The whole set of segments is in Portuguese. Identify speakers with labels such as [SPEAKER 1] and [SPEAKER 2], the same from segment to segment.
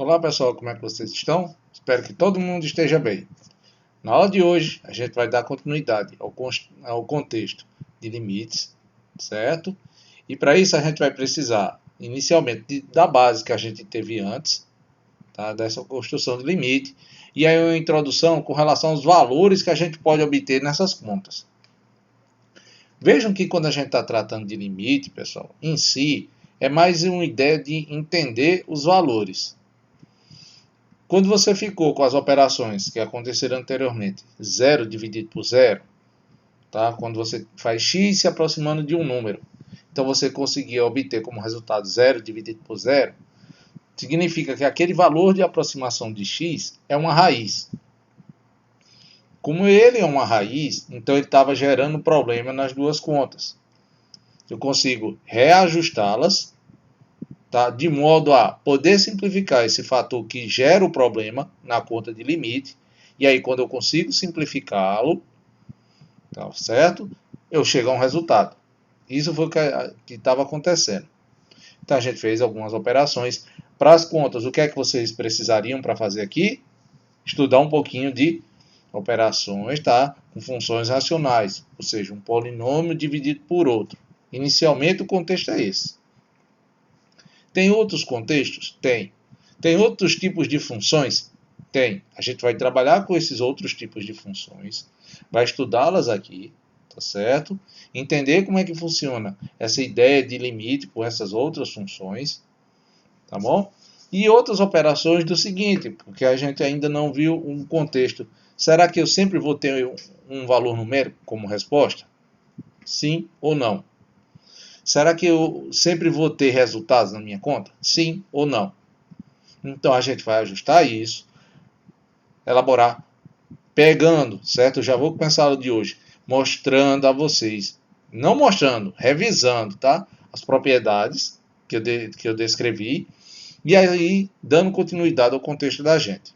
[SPEAKER 1] Olá pessoal, como é que vocês estão? Espero que todo mundo esteja bem. Na aula de hoje, a gente vai dar continuidade ao contexto de limites, certo? E para isso a gente vai precisar, inicialmente, da base que a gente teve antes, tá? Dessa construção de limite, e aí uma introdução com relação aos valores que a gente pode obter nessas contas. Vejam que quando a gente está tratando de limite, pessoal, em si, é mais uma ideia de entender os valores. Quando você ficou com as operações que aconteceram anteriormente, 0 dividido por 0, tá? Quando você faz x se aproximando de um número, então você conseguia obter como resultado 0 dividido por 0, significa que aquele valor de aproximação de x é uma raiz. Como ele é uma raiz, então ele estava gerando problema nas duas contas. Eu consigo reajustá-las, tá? De modo a poder simplificar esse fator que gera o problema na conta de limite. E aí, quando eu consigo simplificá-lo, tá certo? Eu chego a um resultado. Isso foi o que estava acontecendo. Então, a gente fez algumas operações. Para as contas, o que é que vocês precisariam para fazer aqui? Estudar um pouquinho de operações, tá? Com funções racionais, ou seja, um polinômio dividido por outro. Inicialmente, o contexto é esse. Tem outros contextos? Tem. Tem outros tipos de funções? Tem. A gente vai trabalhar com esses outros tipos de funções, vai estudá-las aqui, tá certo? Entender como é que funciona essa ideia de limite com essas outras funções, tá bom? E outras operações do seguinte, porque a gente ainda não viu um contexto. Será que eu sempre vou ter um valor numérico como resposta? Sim ou não? Será que eu sempre vou ter resultados na minha conta? Sim ou não? Então a gente vai ajustar isso, elaborar, pegando, certo? Eu já vou começar a aula de hoje, mostrando a vocês, não mostrando, revisando, tá? As propriedades que eu descrevi, e aí dando continuidade ao contexto da gente.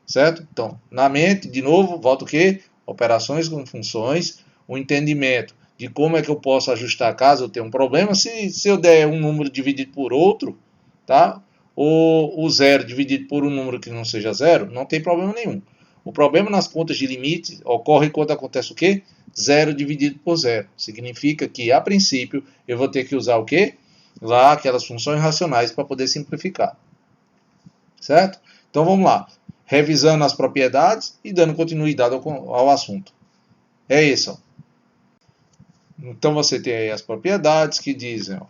[SPEAKER 1] Certo? Então, na mente, de novo, volta o quê? Operações com funções, o entendimento de como é que eu posso ajustar caso eu tenha um problema. Se eu der um número dividido por outro, tá? Ou o zero dividido por um número que não seja zero, não tem problema nenhum. O problema nas contas de limite ocorre quando acontece o quê? Zero dividido por zero. Significa que, a princípio, eu vou ter que usar o quê? Lá, aquelas funções racionais para poder simplificar. Certo? Então, vamos lá. Revisando as propriedades e dando continuidade ao assunto. É isso. Então você tem aí as propriedades que dizem, ó,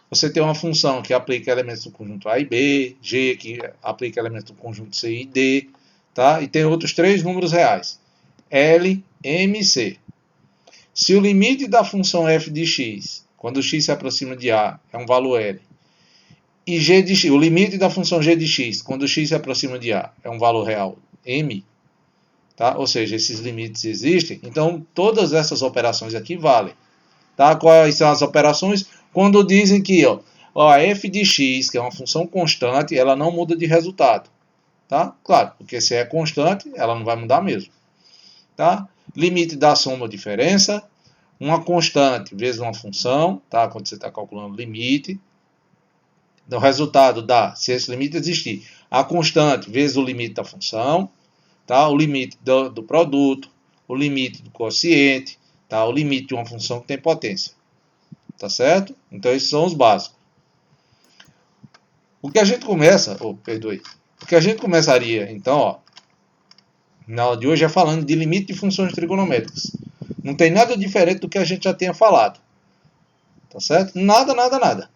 [SPEAKER 1] você tem uma função que aplica elementos do conjunto A e B, G que aplica elementos do conjunto C e D, tá? E tem outros três números reais, L, M e C. Se o limite da função f de x, quando x se aproxima de A, é um valor L, e g de x, o limite da função g de x, quando x se aproxima de A, é um valor real M, tá? Ou seja, esses limites existem, então todas essas operações aqui valem. Tá? Quais são as operações? Quando dizem que a f de x, que é uma função constante, ela não muda de resultado. Tá? Claro, porque se é constante, ela não vai mudar mesmo. Tá? Limite da soma ou diferença, uma constante vezes uma função, tá? Quando você está calculando o limite. Então, o resultado dá, se esse limite existir, a constante vezes o limite da função, tá? O limite do produto, o limite do quociente, tá? O limite de uma função que tem potência. Tá certo? Então, esses são os básicos. O que a gente começa, o que a gente começaria, então, na aula de hoje é falando de limite de funções trigonométricas. Não tem nada diferente do que a gente já tinha falado. Tá certo? Nada, nada, nada.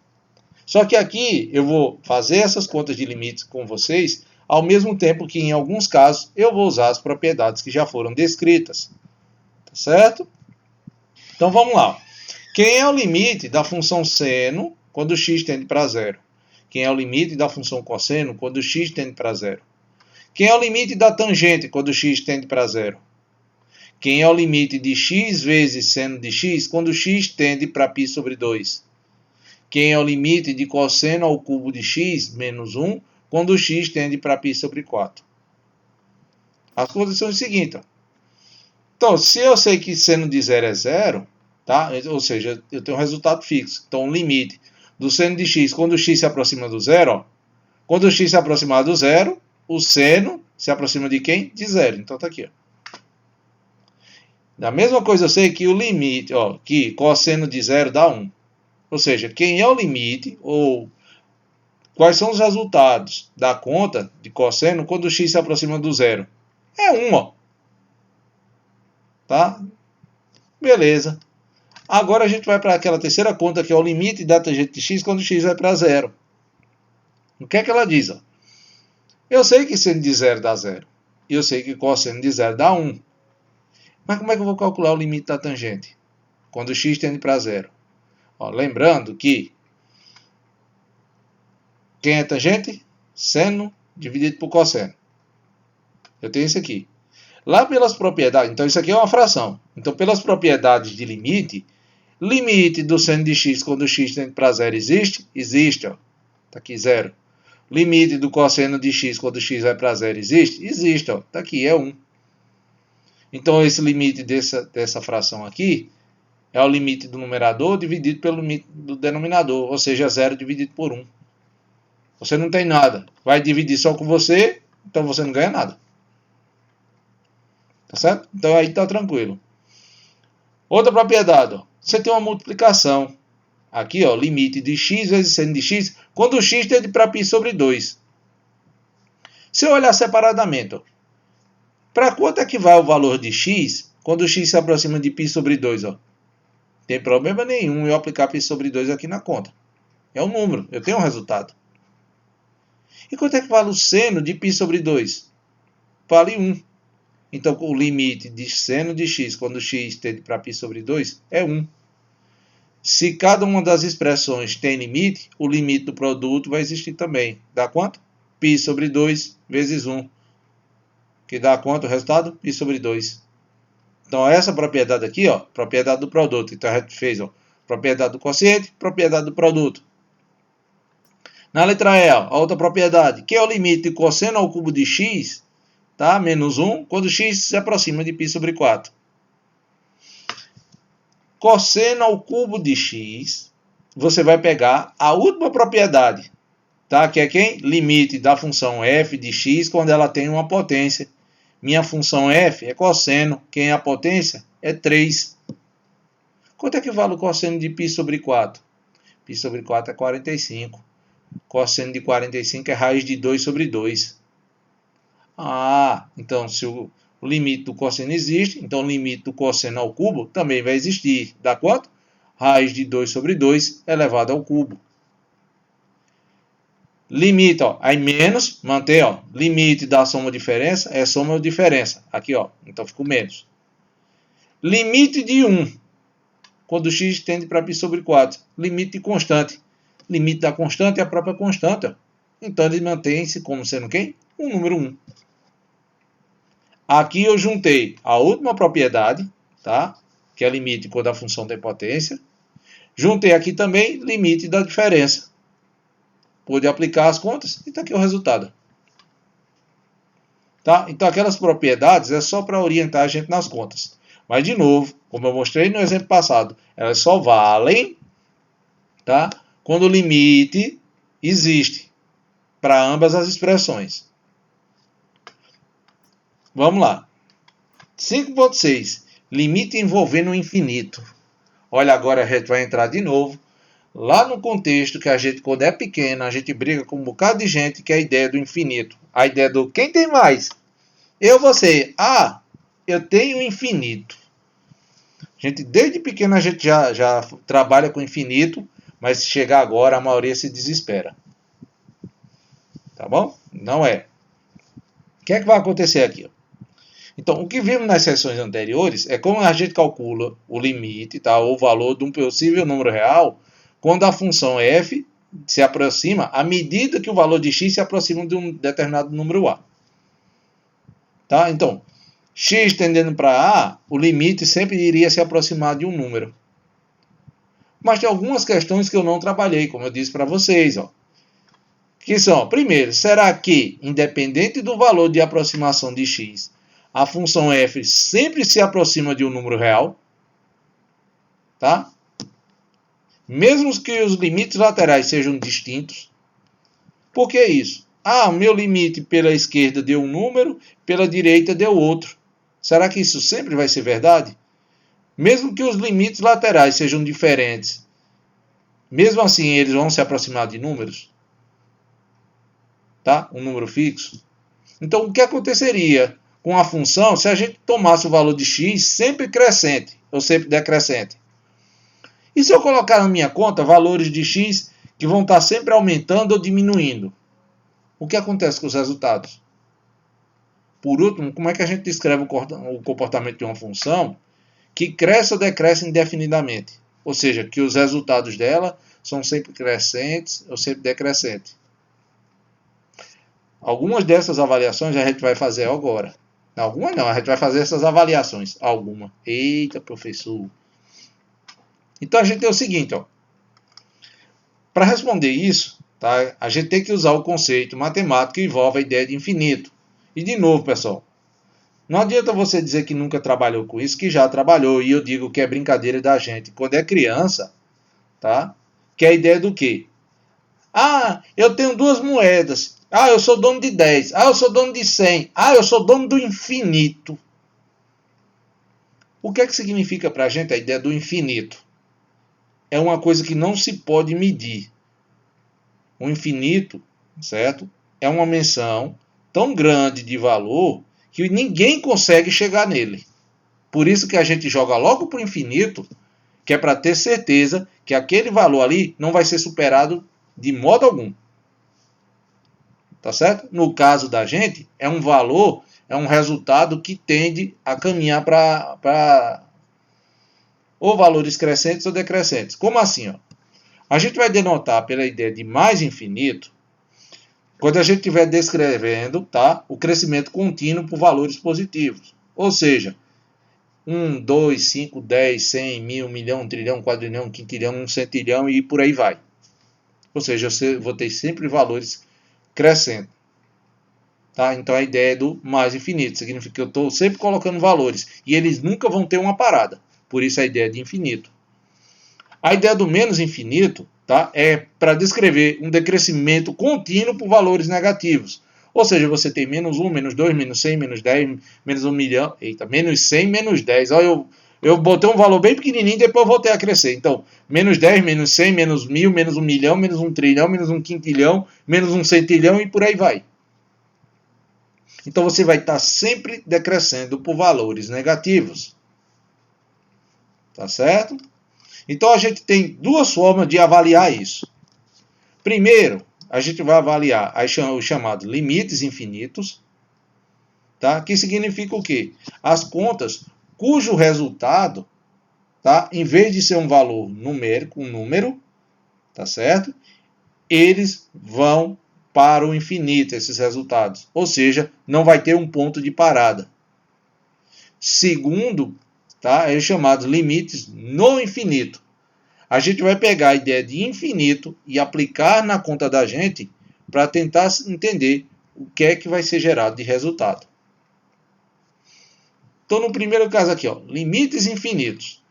[SPEAKER 1] Só que aqui eu vou fazer essas contas de limites com vocês, ao mesmo tempo que, em alguns casos, eu vou usar as propriedades que já foram descritas. Tá certo? Então, vamos lá. Quem é o limite da função seno quando x tende para zero? Quem é o limite da função cosseno quando x tende para zero? Quem é o limite da tangente quando x tende para zero? Quem é o limite de x vezes seno de x quando x tende para π sobre 2? Quem é o limite de cosseno ao cubo de x menos 1 quando x tende para π sobre 4? As contas são o seguinte. Então, se eu sei que seno de zero é zero, tá? Ou seja, eu tenho um resultado fixo. Então, o limite do seno de x quando x se aproxima do zero, Quando o x se aproximar do zero, o seno se aproxima de quem? De zero. Então está aqui. Ó. Da mesma coisa eu sei que o limite, ó, que cosseno de zero dá 1. Ou seja, quem é o limite, ou quais são os resultados da conta de cosseno quando o x se aproxima do zero? É 1, ó. Tá? Beleza. Agora a gente vai para aquela terceira conta, que é o limite da tangente de x quando x vai para zero. O que é que ela diz? Ó? Eu sei que seno de zero dá zero. E eu sei que cosseno de zero dá 1. Mas como é que eu vou calcular o limite da tangente? Quando x tende para zero. Ó, lembrando que quem é tangente? Seno dividido por cosseno. Eu tenho isso aqui. Lá pelas propriedades, então isso aqui é uma fração. Então pelas propriedades de limite, limite do seno de x quando x tende para zero existe? Existe, ó. Está aqui zero. Limite do cosseno de x quando x vai para zero existe? Existe, ó. Está aqui, é 1. Então esse limite dessa fração aqui é o limite do numerador dividido pelo limite do denominador, ou seja, 0 dividido por 1. Você não tem nada. Vai dividir só com você, então você não ganha nada. Tá certo? Então aí tá tranquilo. Outra propriedade, ó. Você tem uma multiplicação. Aqui, ó, limite de x vezes seno de x, quando o x tende para π sobre 2. Se eu olhar separadamente, ó, para quanto é que vai o valor de x quando o x se aproxima de π sobre 2? Ó? Tem problema nenhum eu aplicar π sobre 2 aqui na conta. É um número, eu tenho um resultado. E quanto é que vale o seno de π sobre 2? Vale 1. Então, o limite de seno de x quando x tende para π sobre 2 é 1. Se cada uma das expressões tem limite, o limite do produto vai existir também. Dá quanto? π sobre 2 vezes 1. Que dá quanto o resultado? π sobre 2. Então, essa propriedade aqui, ó, propriedade do produto. Então, a gente fez, ó, propriedade do quociente, propriedade do produto. Na letra E, ó, a outra propriedade, que é o limite de cosseno ao cubo de x, tá? Menos 1, quando x se aproxima de π sobre 4. Cosseno ao cubo de x, você vai pegar a última propriedade, tá? Que é quem? Limite da função f de x quando ela tem uma potência. Minha função f é cosseno. Quem é a potência? É 3. Quanto é que vale o cosseno de π sobre 4? π sobre 4 é 45. Cosseno de 45 é raiz de 2 sobre 2. Ah, então se o limite do cosseno existe, então o limite do cosseno ao cubo também vai existir. Dá quanto? Raiz de 2 sobre 2 elevado ao cubo. Limite, ó, aí menos, mantém, ó, limite da soma diferença é soma ou diferença. Aqui, ó, então ficou menos. Limite de 1, quando x tende para π sobre 4. Limite de constante. Limite da constante é a própria constante, ó. Então ele mantém-se como sendo quem? O número 1. Aqui eu juntei a última propriedade, tá? Que é limite quando a função tem potência. Juntei aqui também limite da diferença. Pude aplicar as contas e está aqui o resultado. Tá? Então aquelas propriedades é só para orientar a gente nas contas. Mas de novo, como eu mostrei no exemplo passado, elas só valem, tá? Quando o limite existe para ambas as expressões. Vamos lá. 5.6. Limite envolvendo o infinito. Olha, agora a gente vai entrar de novo lá no contexto que a gente, quando é pequeno, a gente briga com um bocado de gente, que é a ideia do infinito. A ideia do quem tem mais? Eu, você. Ah, eu tenho infinito. Gente, desde pequeno a gente já trabalha com infinito, mas se chegar agora, a maioria se desespera. Tá bom? Não é. O que é que vai acontecer aqui? Então, o que vimos nas sessões anteriores é como a gente calcula o limite, tá? Ou o valor de um possível número real, quando a função f se aproxima à medida que o valor de x se aproxima de um determinado número a. Tá? Então, x tendendo para a, o limite sempre iria se aproximar de um número. Mas tem algumas questões que eu não trabalhei, como eu disse para vocês. Ó, que são, primeiro, será que, independente do valor de aproximação de x, a função f sempre se aproxima de um número real? Tá? Mesmo que os limites laterais sejam distintos. Por que isso? Ah, o meu limite pela esquerda deu um número, pela direita deu outro. Será que isso sempre vai ser verdade? Mesmo que os limites laterais sejam diferentes, mesmo assim eles vão se aproximar de números, tá? Um número fixo. Então, o que aconteceria com a função se a gente tomasse o valor de x sempre crescente ou sempre decrescente? E se eu colocar na minha conta valores de x que vão estar sempre aumentando ou diminuindo? O que acontece com os resultados? Por último, como é que a gente descreve o comportamento de uma função que cresce ou decresce indefinidamente? Ou seja, que os resultados dela são sempre crescentes ou sempre decrescentes. Algumas dessas avaliações a gente vai fazer agora. Algumas não, a gente vai fazer essas avaliações. Alguma. Eita, professor. Então a gente tem o seguinte, ó. Para responder isso, tá, a gente tem que usar o conceito matemático que envolve a ideia de infinito. E de novo, pessoal, não adianta você dizer que nunca trabalhou com isso, que já trabalhou. E eu digo que é brincadeira da gente. Quando é criança, tá? Que é a ideia do quê? Ah, eu tenho 2 moedas. Ah, eu sou dono de 10. Ah, eu sou dono de 100. Ah, eu sou dono do infinito. O que é que significa para a gente a ideia do infinito? É uma coisa que não se pode medir. O infinito, certo? É uma menção tão grande de valor que ninguém consegue chegar nele. Por isso que a gente joga logo para o infinito, que é para ter certeza que aquele valor ali não vai ser superado de modo algum. Tá certo? No caso da gente, é um valor, é um resultado que tende a caminhar para ou valores crescentes ou decrescentes. Como assim? Ó? A gente vai denotar pela ideia de mais infinito quando a gente estiver descrevendo, tá, o crescimento contínuo por valores positivos. Ou seja, 1, 2, 5, 10, 100, 1000, milhão, 1 trilhão, 1 quadrilhão, 1 quintilhão, 1 centilhão e por aí vai. Ou seja, eu vou ter sempre valores crescendo. Tá? Então a ideia é do mais infinito. Significa que eu estou sempre colocando valores. E eles nunca vão ter uma parada. Por isso a ideia de infinito. A ideia do menos infinito, tá, é para descrever um decrescimento contínuo por valores negativos. Ou seja, você tem menos 1, menos 2, menos 100, menos 10, menos 1 milhão. Eita, menos 100, menos 10. Olha, eu botei um valor bem pequenininho e depois voltei a crescer. Então, menos 10, menos 100, menos 1000, menos 1 milhão, menos 1 trilhão, menos 1 quintilhão, menos 1 centilhão e por aí vai. Então você vai estar sempre decrescendo por valores negativos. Tá certo? Então a gente tem 2 formas de avaliar isso. Primeiro, a gente vai avaliar os chamados limites infinitos, tá? Que significa o quê? As contas cujo resultado, tá, em vez de ser um valor numérico, um número, tá certo? Eles vão para o infinito, esses resultados. Ou seja, não vai ter um ponto de parada. Segundo, tá, é os chamados limites no infinito. A gente vai pegar a ideia de infinito e aplicar na conta da gente para tentar entender o que é que vai ser gerado de resultado. Então, no primeiro caso aqui, ó, limites infinitos.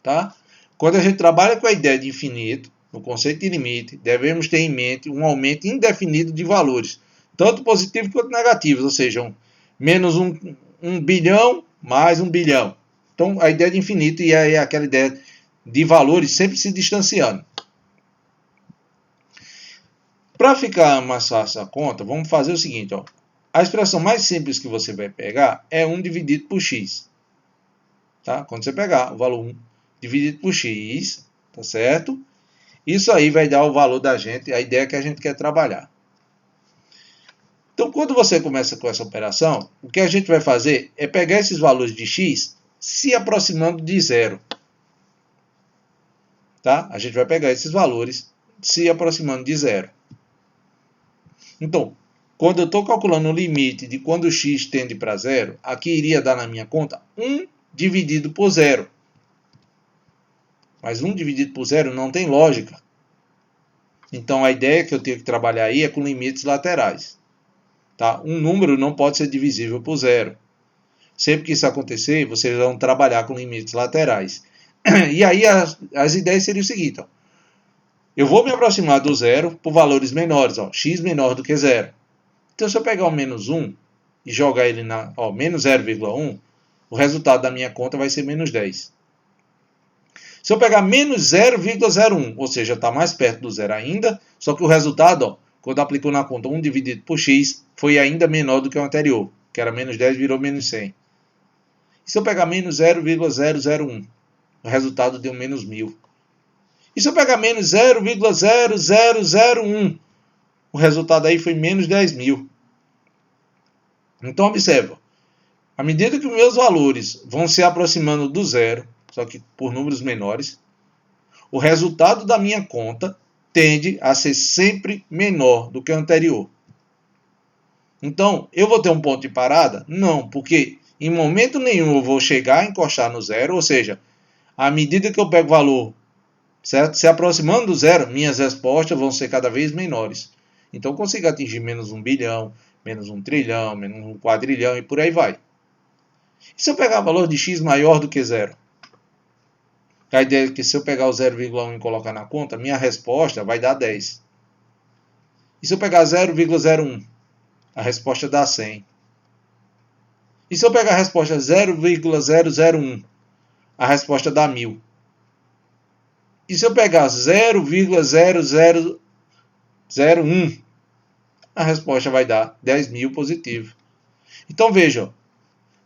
[SPEAKER 1] Tá? Quando a gente trabalha com a ideia de infinito, no conceito de limite, devemos ter em mente um aumento indefinido de valores, tanto positivos quanto negativos, ou seja, menos 1 bilhão mais 1 bilhão. Então, a ideia de infinito e é aquela ideia de valores sempre se distanciando. Para ficar mais fácil a conta, vamos fazer o seguinte. Ó. A expressão mais simples que você vai pegar é 1 dividido por x. Tá? Quando você pegar o valor 1 dividido por x, tá certo? Isso aí vai dar o valor da gente, a ideia que a gente quer trabalhar. Então, quando você começa com essa operação, o que a gente vai fazer é pegar esses valores de x se aproximando de zero. Tá? A gente vai pegar esses valores se aproximando de zero. Então, quando eu estou calculando o limite de quando o x tende para zero, aqui iria dar na minha conta 1 dividido por zero. Mas 1 dividido por zero não tem lógica. Então, a ideia que eu tenho que trabalhar aí é com limites laterais. Tá? Um número não pode ser divisível por zero. Sempre que isso acontecer, vocês vão trabalhar com limites laterais. E aí as ideias seriam o seguinte. Ó. eu vou me aproximar do zero por valores menores, ó, x menor do que zero. Então, se eu pegar o menos 1 e jogar ele na menos 0,1, o resultado da minha conta vai ser menos 10. Se eu pegar menos 0,01, ou seja, está mais perto do zero ainda, só que o resultado, ó, quando aplicou na conta 1 dividido por x, foi ainda menor do que o anterior, que era menos 10, virou menos 100. E se eu pegar menos 0,001, o resultado deu menos 1000. E se eu pegar menos 0,0001, o resultado aí foi menos 10.000. Então, observa. À medida que os meus valores vão se aproximando do zero, só que por números menores, o resultado da minha conta tende a ser sempre menor do que o anterior. Então, eu vou ter um ponto de parada? Não, porque em momento nenhum eu vou chegar a encostar no zero, ou seja, à medida que eu pego o valor, certo? Se aproximando do zero, minhas respostas vão ser cada vez menores. Então, eu consigo atingir menos 1 bilhão, menos 1 trilhão, menos 1 quadrilhão e por aí vai. E se eu pegar o valor de x maior do que zero? A ideia é que se eu pegar o 0,1 e colocar na conta, minha resposta vai dar 10. E se eu pegar 0,01? A resposta dá 100. E se eu pegar a resposta 0,001? A resposta dá 1000. E se eu pegar 0,0001? A resposta vai dar 10.000 positivo. Então veja,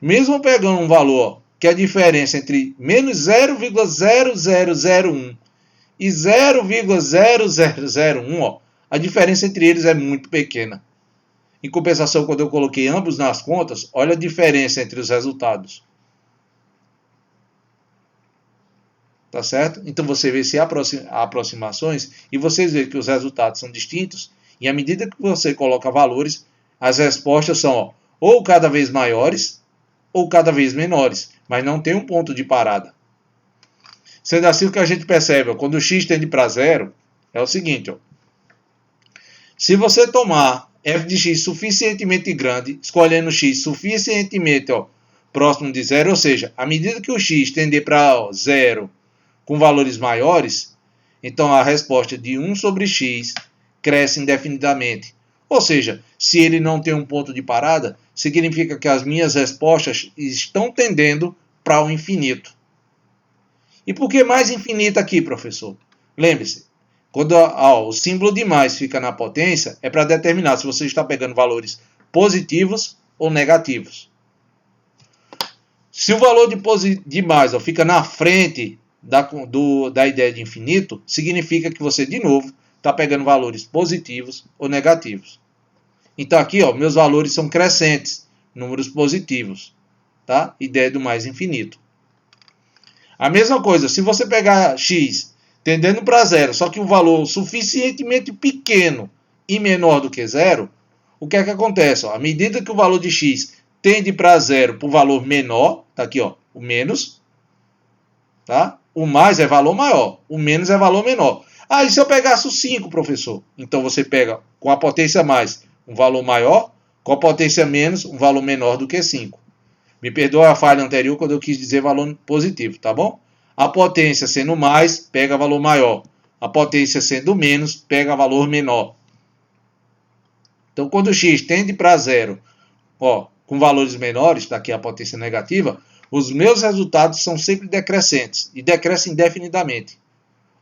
[SPEAKER 1] mesmo pegando um valor que é a diferença entre menos 0,0001 e 0,0001, a diferença entre eles é muito pequena. Em compensação, quando eu coloquei ambos nas contas, olha a diferença entre os resultados. Tá certo? Então você vê se há aproximações e vocês veem que os resultados são distintos. E à medida que você coloca valores, as respostas são ou cada vez maiores ou cada vez menores, mas não tem um ponto de parada. Sendo assim, o que a gente percebe, quando o x tende para zero, é o seguinte. Se você tomar f de x suficientemente grande, escolhendo x suficientemente próximo de zero, ou seja, à medida que o x tender para zero com valores maiores, então a resposta de 1 sobre x cresce indefinidamente. Ou seja, se ele não tem um ponto de parada, significa que as minhas respostas estão tendendo para o infinito. E por que mais infinito aqui, professor? Lembre-se, quando o símbolo de mais fica na potência, é para determinar se você está pegando valores positivos ou negativos. Se o valor de mais fica na frente da ideia de infinito, significa que você, de novo, está pegando valores positivos ou negativos. Então aqui, meus valores são crescentes, números positivos, tá? Ideia do mais infinito. A mesma coisa, se você pegar x tendendo para zero, só que um valor suficientemente pequeno e menor do que zero, o que é que acontece? À medida que o valor de x tende para zero por valor menor, tá aqui, o menos, tá? O mais é valor maior, o menos é valor menor. E se eu pegasse o 5, professor? Então você pega com a potência mais um valor maior, com a potência menos um valor menor do que 5. Me perdoe a falha anterior quando eu quis dizer valor positivo, tá bom? A potência sendo mais, pega valor maior. A potência sendo menos, pega valor menor. Então, quando o x tende para zero, com valores menores, daqui a potência negativa, os meus resultados são sempre decrescentes e decrescem indefinidamente.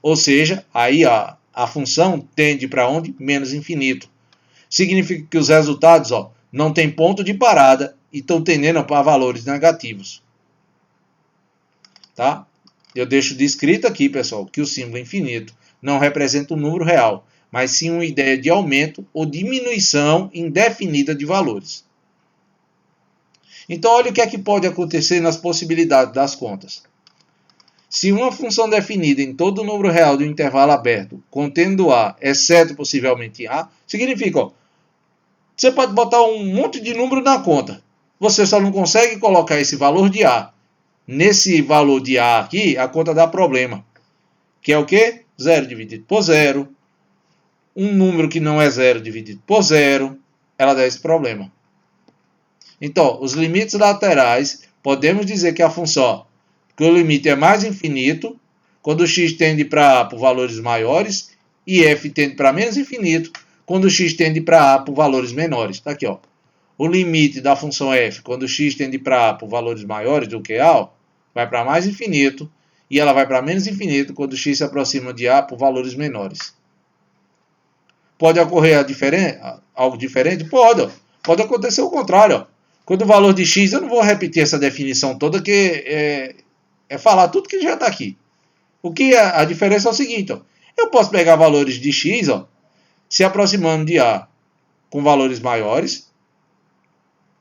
[SPEAKER 1] Ou seja, aí a função tende para onde? Menos infinito. Significa que os resultados não têm ponto de parada e estão tendendo para valores negativos. Tá? Eu deixo descrito aqui, pessoal, que o símbolo infinito não representa um número real, mas sim uma ideia de aumento ou diminuição indefinida de valores. Então, olha o que é que pode acontecer nas possibilidades das contas. Se uma função definida em todo número real de um intervalo aberto, contendo A, exceto possivelmente A, significa, você pode botar um monte de número na conta. Você só não consegue colocar esse valor de A. Nesse valor de A aqui, a conta dá problema. Que é o quê? 0 dividido por 0. Um número que não é 0 dividido por 0. Ela dá esse problema. Então, os limites laterais, podemos dizer que a função, que o limite é mais infinito, quando o x tende para valores maiores, e f tende para menos infinito quando x tende para a por valores menores. Está aqui, ó. O limite da função f quando x tende para a por valores maiores do que a, vai para mais infinito, e ela vai para menos infinito quando x se aproxima de a por valores menores. Pode ocorrer algo diferente? Pode. Ó. Pode acontecer o contrário. Ó. Quando o valor de x, eu não vou repetir essa definição toda, que é falar tudo que já está aqui. O que a diferença é o seguinte, ó. Eu posso pegar valores de x, ó, se aproximando de a com valores maiores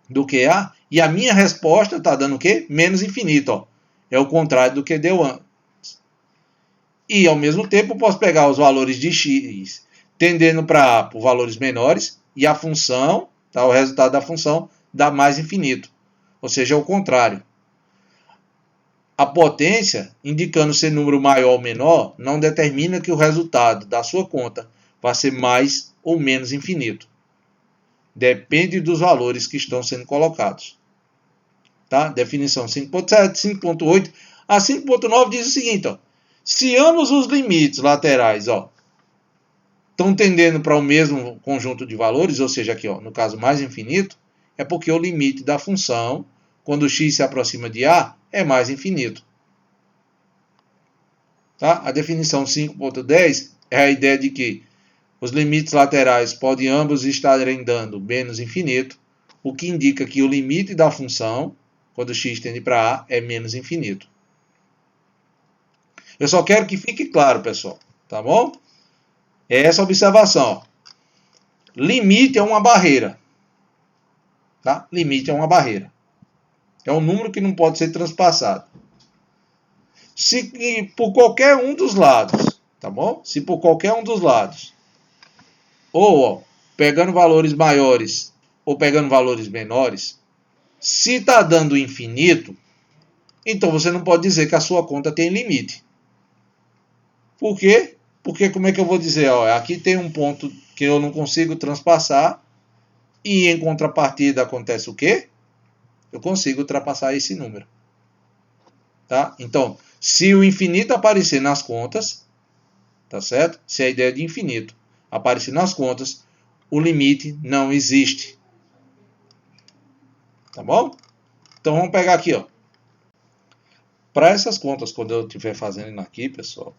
[SPEAKER 1] do que a, e a minha resposta está dando o quê? Menos infinito. Ó. É o contrário do que deu antes. E, ao mesmo tempo, eu posso pegar os valores de x tendendo para a por valores menores, e a função, tá, o resultado da função, dá mais infinito. Ou seja, é o contrário. A potência, indicando ser número maior ou menor, não determina que o resultado da sua conta vai ser mais ou menos infinito. Depende dos valores que estão sendo colocados. Tá? Definição 5.7, 5.8. A 5.9 diz o seguinte, ó. Se ambos os limites laterais, ó, estão tendendo para o mesmo conjunto de valores, ou seja, aqui, ó, no caso mais infinito, é porque o limite da função, quando x se aproxima de a, é mais infinito. Tá? A definição 5.10 é a ideia de que os limites laterais podem ambos estarem dando menos infinito, o que indica que o limite da função, quando x tende para a, é menos infinito. Eu só quero que fique claro, pessoal. Tá bom? É essa observação. Ó. Limite é uma barreira. Tá? Limite é uma barreira. É um número que não pode ser transpassado. Se por qualquer um dos lados, tá bom? Se por qualquer um dos lados, ou ó, pegando valores maiores ou pegando valores menores, se está dando infinito, então você não pode dizer que a sua conta tem limite. Por quê? Porque como é que eu vou dizer? Ó, aqui tem um ponto que eu não consigo transpassar e em contrapartida acontece o quê? Eu consigo ultrapassar esse número. Tá? Então, se o infinito aparecer nas contas, tá certo? Se a ideia de infinito aparecer nas contas, o limite não existe. Tá bom? Então vamos pegar aqui, ó. Para essas contas, quando eu estiver fazendo aqui, pessoal,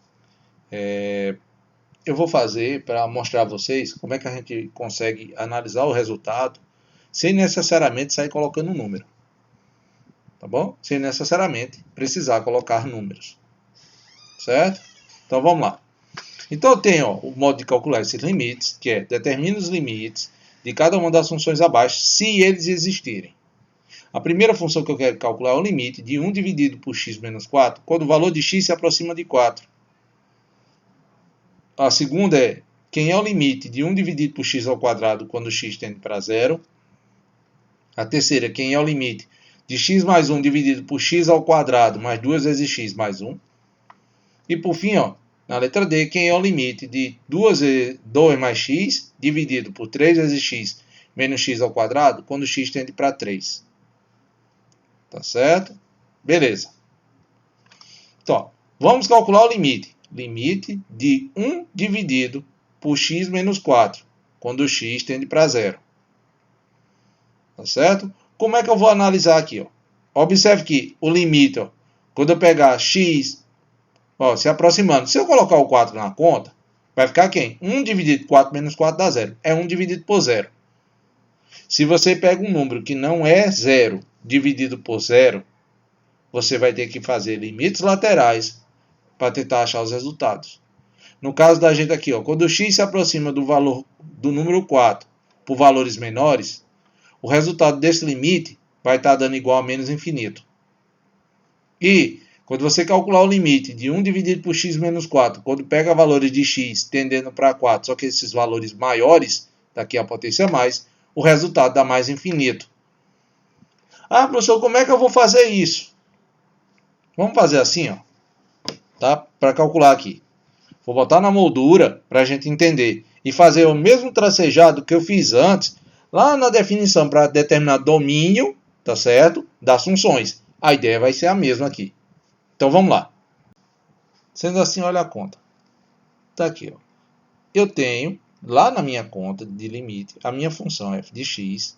[SPEAKER 1] eu vou fazer para mostrar a vocês como é que a gente consegue analisar o resultado sem necessariamente sair colocando um número. Tá bom? Sem necessariamente precisar colocar números. Certo? Então vamos lá. Então eu tenho o modo de calcular esses limites, que é determina os limites de cada uma das funções abaixo, se eles existirem. A primeira função que eu quero calcular é o limite de 1 dividido por x menos 4, quando o valor de x se aproxima de 4. A segunda é quem é o limite de 1 dividido por x ao quadrado quando x tende para 0. A terceira, quem é o limite de x mais 1 dividido por x ao quadrado mais 2 vezes x mais 1. E por fim, ó, na letra D, quem é o limite de 2 mais x dividido por 3 vezes x menos x ao quadrado quando x tende para 3. Tá certo? Beleza. Então, vamos calcular o limite. Limite de 1 dividido por x menos 4, quando x tende para 0. Tá certo? Como é que eu vou analisar aqui? Ó? Observe que o limite, ó, quando eu pegar x, ó, se aproximando, se eu colocar o 4 na conta, vai ficar quem? 1 dividido por 4 menos 4 dá 0. É 1 dividido por 0. Se você pega um número que não é 0 dividido por 0, você vai ter que fazer limites laterais para tentar achar os resultados. No caso da gente aqui, ó, quando o x se aproxima do valor do número 4 por valores menores, o resultado desse limite vai estar dando igual a menos infinito. E quando você calcular o limite de 1 dividido por x menos 4, quando pega valores de x tendendo para 4, só que esses valores maiores, daqui a potência mais, o resultado dá mais infinito. Ah, professor, como é que eu vou fazer isso? Vamos fazer assim, ó, tá? Para calcular aqui. Vou botar na moldura para a gente entender. E fazer o mesmo tracejado que eu fiz antes, lá na definição para determinar domínio, tá certo? Das funções. A ideia vai ser a mesma aqui. Então vamos lá. Sendo assim, olha a conta. Tá aqui, ó. eu tenho lá na minha conta de limite, a minha função f de x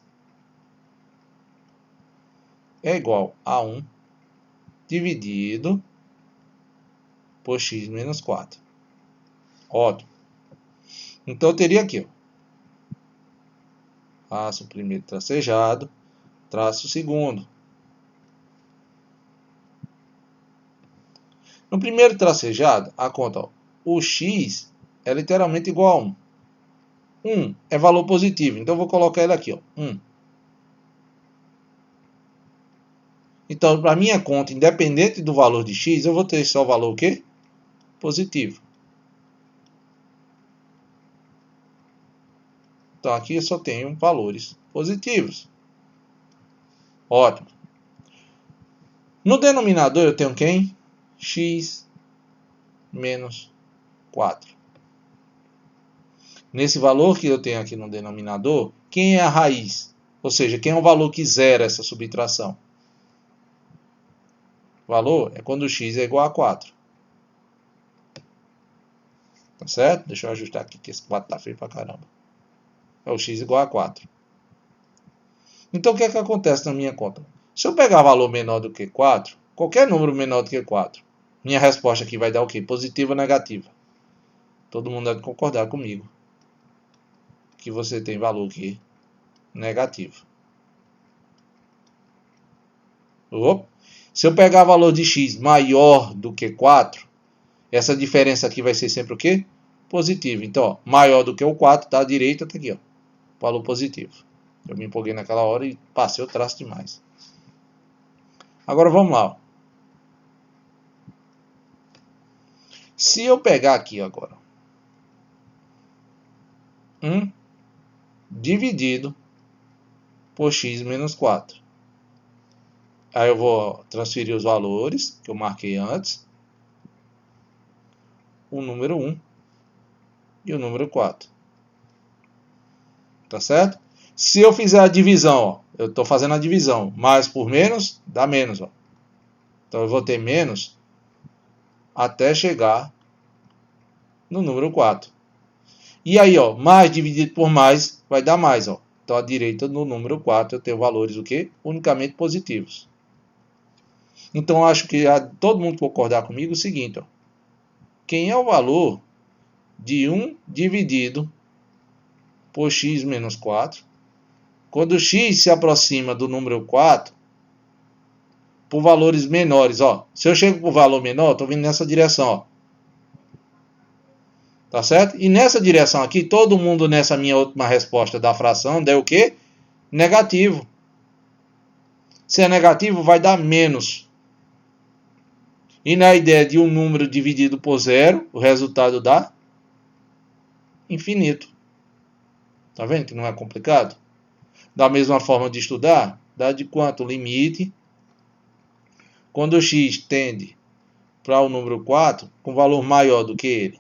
[SPEAKER 1] é igual a 1 dividido por x menos 4. Ótimo. Então eu teria aqui, ó, faço o primeiro tracejado, traço o segundo. No primeiro tracejado, a conta, ó, o x é literalmente igual a 1. 1 é valor positivo, então eu vou colocar ele aqui, ó, 1. Então, para minha conta, independente do valor de x, eu vou ter só o valor o quê? Positivo. Então, aqui eu só tenho valores positivos. Ótimo. No denominador, eu tenho quem? X menos 4. Nesse valor que eu tenho aqui no denominador, quem é a raiz? Ou seja, quem é o valor que zera essa subtração? O valor é quando x é igual a 4. Tá certo? Deixa eu ajustar aqui, que esse 4 tá feio pra caramba. É o x igual a 4. Então, o que é que acontece na minha conta? Se eu pegar valor menor do que 4, qualquer número menor do que 4, minha resposta aqui vai dar o quê? Positiva ou negativa? Todo mundo deve concordar comigo que você tem valor aqui negativo. Opa. Se eu pegar valor de x maior do que 4, essa diferença aqui vai ser sempre o quê? Positivo. Então, ó, maior do que o 4, tá à direita, tá aqui, ó, valor positivo. Eu me empolguei naquela hora e passei o traço demais. Agora vamos lá. Ó. Se eu pegar aqui agora 1 dividido por x menos 4. Aí eu vou transferir os valores que eu marquei antes. O número 1 e o número 4. Tá certo? Se eu fizer a divisão, ó, eu estou fazendo a divisão. Mais por menos, dá menos. Ó. Então eu vou ter menos até chegar no número 4. E aí, ó, mais dividido por mais vai dar mais. Ó. Então à direita do número 4 eu tenho valores o quê? Unicamente positivos. Então acho que todo mundo concordar comigo o seguinte. Ó. Quem é o valor de 1 dividido por x menos 4? Quando x se aproxima do número 4, por valores menores, ó. Se eu chego por valor menor, estou vindo nessa direção, ó. Tá certo? E nessa direção aqui, todo mundo nessa minha última resposta da fração deu o quê? Negativo. Se é negativo, vai dar menos. E na ideia de um número dividido por zero, o resultado dá infinito. Tá vendo que não é complicado? Da mesma forma de estudar, dá de quanto? Limite. Quando o x tende para o número 4, com valor maior do que ele.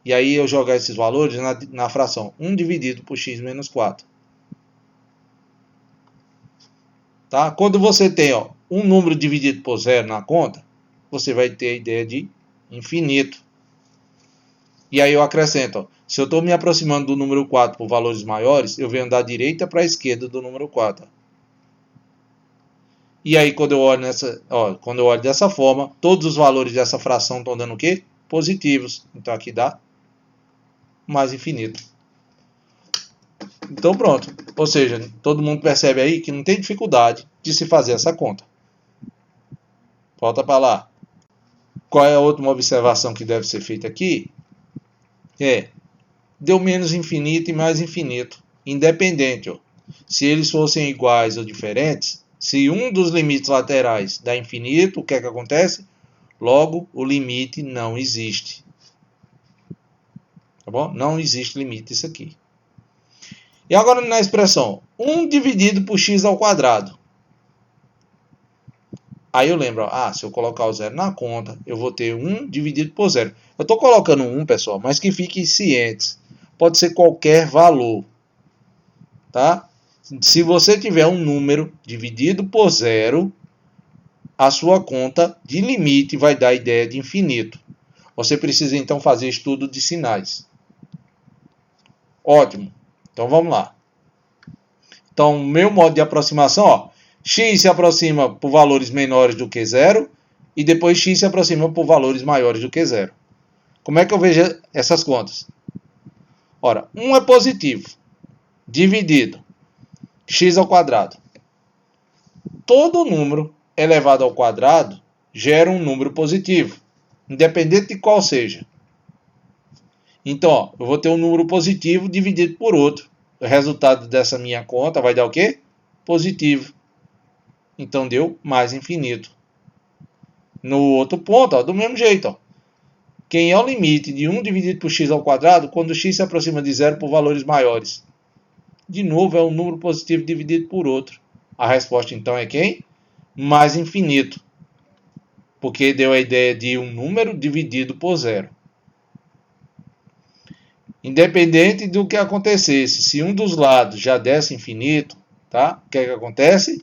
[SPEAKER 1] E aí eu jogar esses valores na fração 1 dividido por x menos 4. Tá? Quando você tem, ó, um número dividido por zero na conta, você vai ter a ideia de infinito. E aí eu acrescento, ó, se eu estou me aproximando do número 4 por valores maiores, eu venho da direita para a esquerda do número 4. E aí quando eu olho dessa forma, todos os valores dessa fração estão dando o quê? Positivos. Então aqui dá mais infinito. Então pronto. Ou seja, todo mundo percebe aí que não tem dificuldade de se fazer essa conta. Volta para lá. Qual é a última observação que deve ser feita aqui? Deu menos infinito e mais infinito. Independente. Ó. Se eles fossem iguais ou diferentes, se um dos limites laterais dá infinito, o que é que acontece? Logo, o limite não existe. Tá bom? Não existe limite isso aqui. E agora na expressão 1 dividido por x ao quadrado. Aí eu lembro, se eu colocar o zero na conta, eu vou ter 1 dividido por zero. Eu estou colocando 1, pessoal, mas que fiquem cientes. Pode ser qualquer valor. Tá? Se você tiver um número dividido por zero, a sua conta de limite vai dar a ideia de infinito. Você precisa então fazer estudo de sinais. Ótimo. Então vamos lá. Então, meu modo de aproximação, ó, x se aproxima por valores menores do que zero e depois x se aproxima por valores maiores do que zero. Como é que eu vejo essas contas? Ora, 1 é positivo, dividido x ao quadrado. Todo número elevado ao quadrado gera um número positivo, independente de qual seja. Então, ó, eu vou ter um número positivo dividido por outro. O resultado dessa minha conta vai dar o quê? Positivo. Então, deu mais infinito. No outro ponto, ó, do mesmo jeito. Ó, quem é o limite de 1 dividido por x ao quadrado quando x se aproxima de zero por valores maiores? De novo, é um número positivo dividido por outro. A resposta, então, é quem? Mais infinito. Porque deu a ideia de um número dividido por zero. Independente do que acontecesse, se um dos lados já desse infinito, tá? O que é que acontece?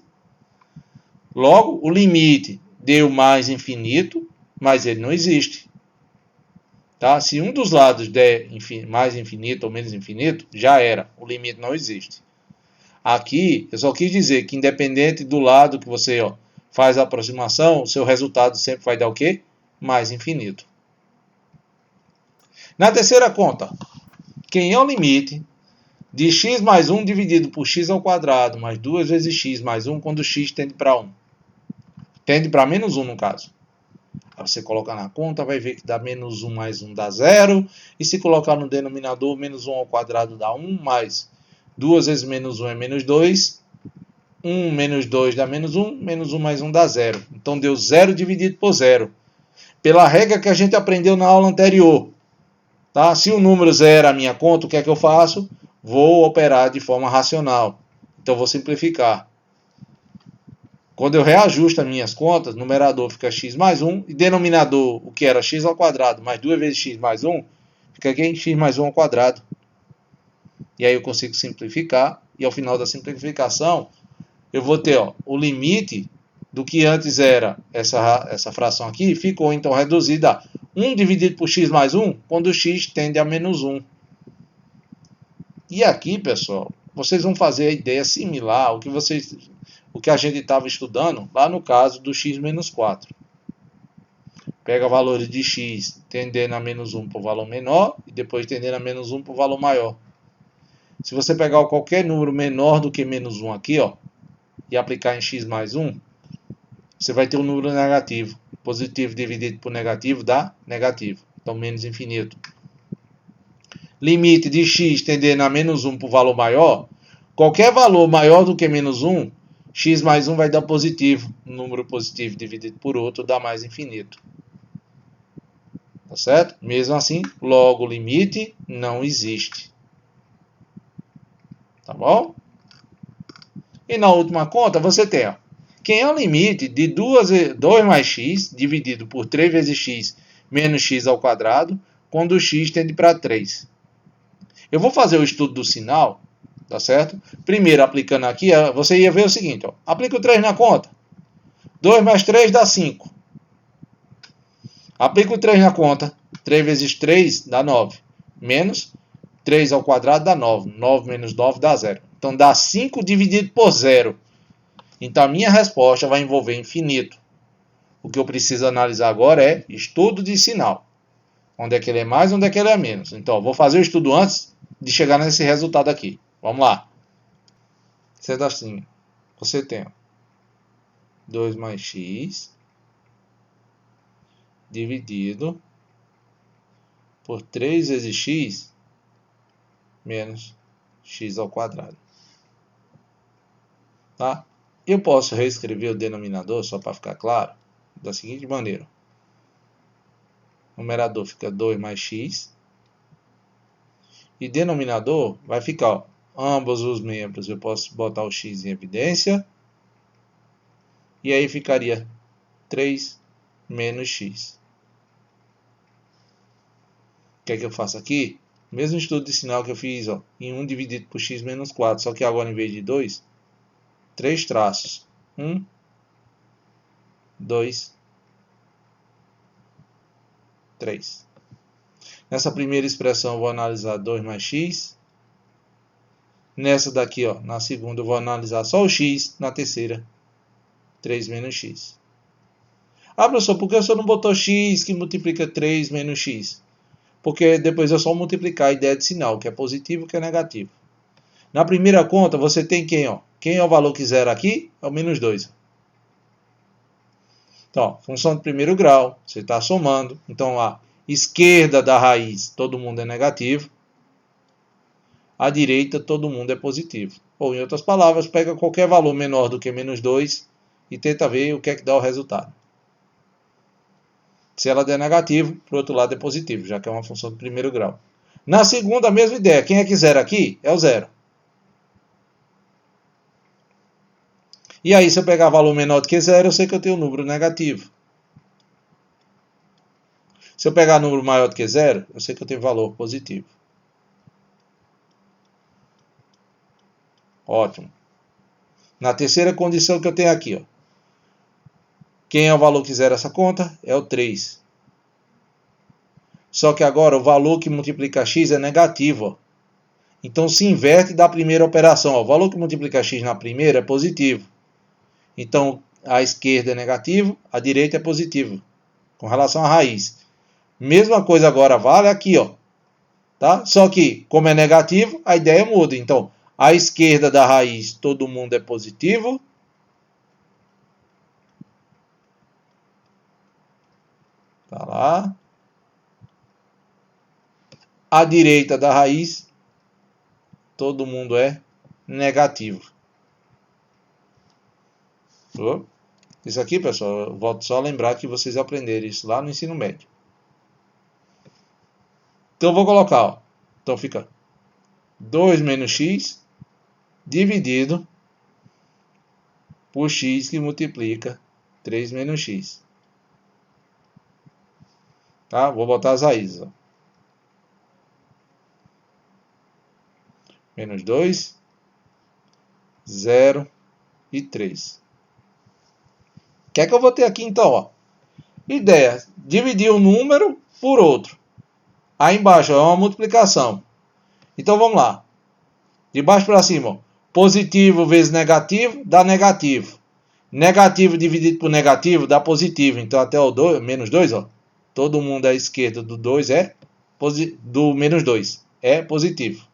[SPEAKER 1] Logo, o limite deu mais infinito, mas ele não existe. Tá? Se um dos lados der mais infinito ou menos infinito, já era. O limite não existe. Aqui, eu só quis dizer que independente do lado que você faz a aproximação, o seu resultado sempre vai dar o quê? Mais infinito. Na terceira conta, quem é o limite de x mais 1 dividido por x ao quadrado mais 2 vezes x mais 1 quando x tende para 1? Tende para menos 1 no caso. Aí você coloca na conta, vai ver que dá menos 1 mais 1 dá 0. E se colocar no denominador, menos 1 ao quadrado dá 1, mais 2 vezes menos 1 é menos 2. 1 menos 2 dá menos 1, menos 1 mais 1 dá 0. Então deu 0 dividido por 0. Pela regra que a gente aprendeu na aula anterior. Tá? Se o número 0 é a minha conta, o que é que eu faço? Vou operar de forma racional. Então vou simplificar. Quando eu reajusto as minhas contas, numerador fica x mais 1 e denominador, o que era x ao quadrado mais 2 vezes x mais 1, fica aqui x mais 1 ao quadrado. E aí eu consigo simplificar e ao final da simplificação eu vou ter o limite do que antes era essa fração aqui, ficou então reduzida a 1 dividido por x mais 1, quando x tende a menos 1. E aqui, pessoal, vocês vão fazer a ideia similar ao que a gente estava estudando lá no caso do x menos 4. Pega valores de x tendendo a menos 1 por valor menor e depois tendendo a menos 1 por valor maior. Se você pegar qualquer número menor do que menos 1 aqui, e aplicar em x mais 1, você vai ter um número negativo. Positivo dividido por negativo dá negativo. Então, menos infinito. Limite de x tendendo a menos 1 por valor maior. Qualquer valor maior do que menos 1, x mais 1 vai dar positivo. Um número positivo dividido por outro dá mais infinito. Tá certo? Mesmo assim, logo o limite não existe. Tá bom? E na última conta você tem, quem é o limite de 2 mais x dividido por 3 vezes x menos x ao quadrado, quando o x tende para 3. Eu vou fazer o estudo do sinal, tá certo? Primeiro, aplicando aqui, você ia ver o seguinte, aplica o 3 na conta. 2 mais 3 dá 5. Aplica o 3 na conta. 3 vezes 3 dá 9. Menos 3 ao quadrado dá 9. 9 menos 9 dá 0. Então, dá 5 dividido por 0. Então, a minha resposta vai envolver infinito. O que eu preciso analisar agora é estudo de sinal. Onde é que ele é mais, onde é que ele é menos. Então, vou fazer o estudo antes de chegar nesse resultado aqui. Vamos lá. Sendo assim, você tem 2 mais x dividido por 3 vezes x menos x ao quadrado. Tá? Eu posso reescrever o denominador, só para ficar claro, da seguinte maneira. O numerador fica 2 mais x. E denominador vai ficar, ambos os membros, eu posso botar o x em evidência. E aí ficaria 3 menos x. O que é que eu faço aqui? Mesmo estudo de sinal que eu fiz em 1 dividido por x menos 4. Só que agora, em vez de 2, 3 traços. 1, 2, 3. Nessa primeira expressão, eu vou analisar 2 mais x Nessa daqui, ó, na segunda eu vou analisar só o x, na terceira 3 menos x. Ah, professor, por que o senhor não botou x que multiplica 3 menos x? Porque depois é só multiplicar a ideia de sinal, que é positivo, que é negativo. Na primeira conta, você tem quem? Ó? Quem é o valor que zera aqui? É o menos 2. Então, ó, função de primeiro grau, você está somando. Então, a esquerda da raiz, todo mundo é negativo. A direita, todo mundo é positivo. Ou, em outras palavras, pega qualquer valor menor do que menos 2 e tenta ver o que é que dá o resultado. Se ela der negativo, para o outro lado é positivo, já que é uma função de primeiro grau. Na segunda, a mesma ideia. Quem é que zera aqui? É o zero. E aí, se eu pegar valor menor do que zero, eu sei que eu tenho um número negativo. Se eu pegar número maior do que zero, eu sei que eu tenho valor positivo. Ótimo. Na terceira condição que eu tenho aqui, ó. Quem é o valor que zera essa conta? É o 3. Só que agora o valor que multiplica x é negativo. Ó. Então se inverte da primeira operação. Ó. O valor que multiplica x na primeira é positivo. Então a esquerda é negativo, a direita é positivo. Com relação à raiz. Mesma coisa agora vale aqui, ó. Tá? Só que, como é negativo, a ideia muda. Então, à esquerda da raiz, todo mundo é positivo. Tá lá. À direita da raiz, todo mundo é negativo. Isso aqui, pessoal, eu volto só a lembrar que vocês aprenderam isso lá no ensino médio. Então, eu vou colocar, ó. Então, fica 2 menos x dividido por x que multiplica 3 menos x. Tá? Vou botar as raízes. Ó. Menos 2, 0 e 3. O que é que eu vou ter aqui então? Ó? Ideia, dividir um número por outro. Aí embaixo ó, é uma multiplicação. Então vamos lá. De baixo para cima. Ó. Positivo vezes negativo dá negativo. Negativo dividido por negativo dá positivo. Então até o 2, menos 2, ó. Todo mundo à esquerda do 2 é do menos 2. É positivo.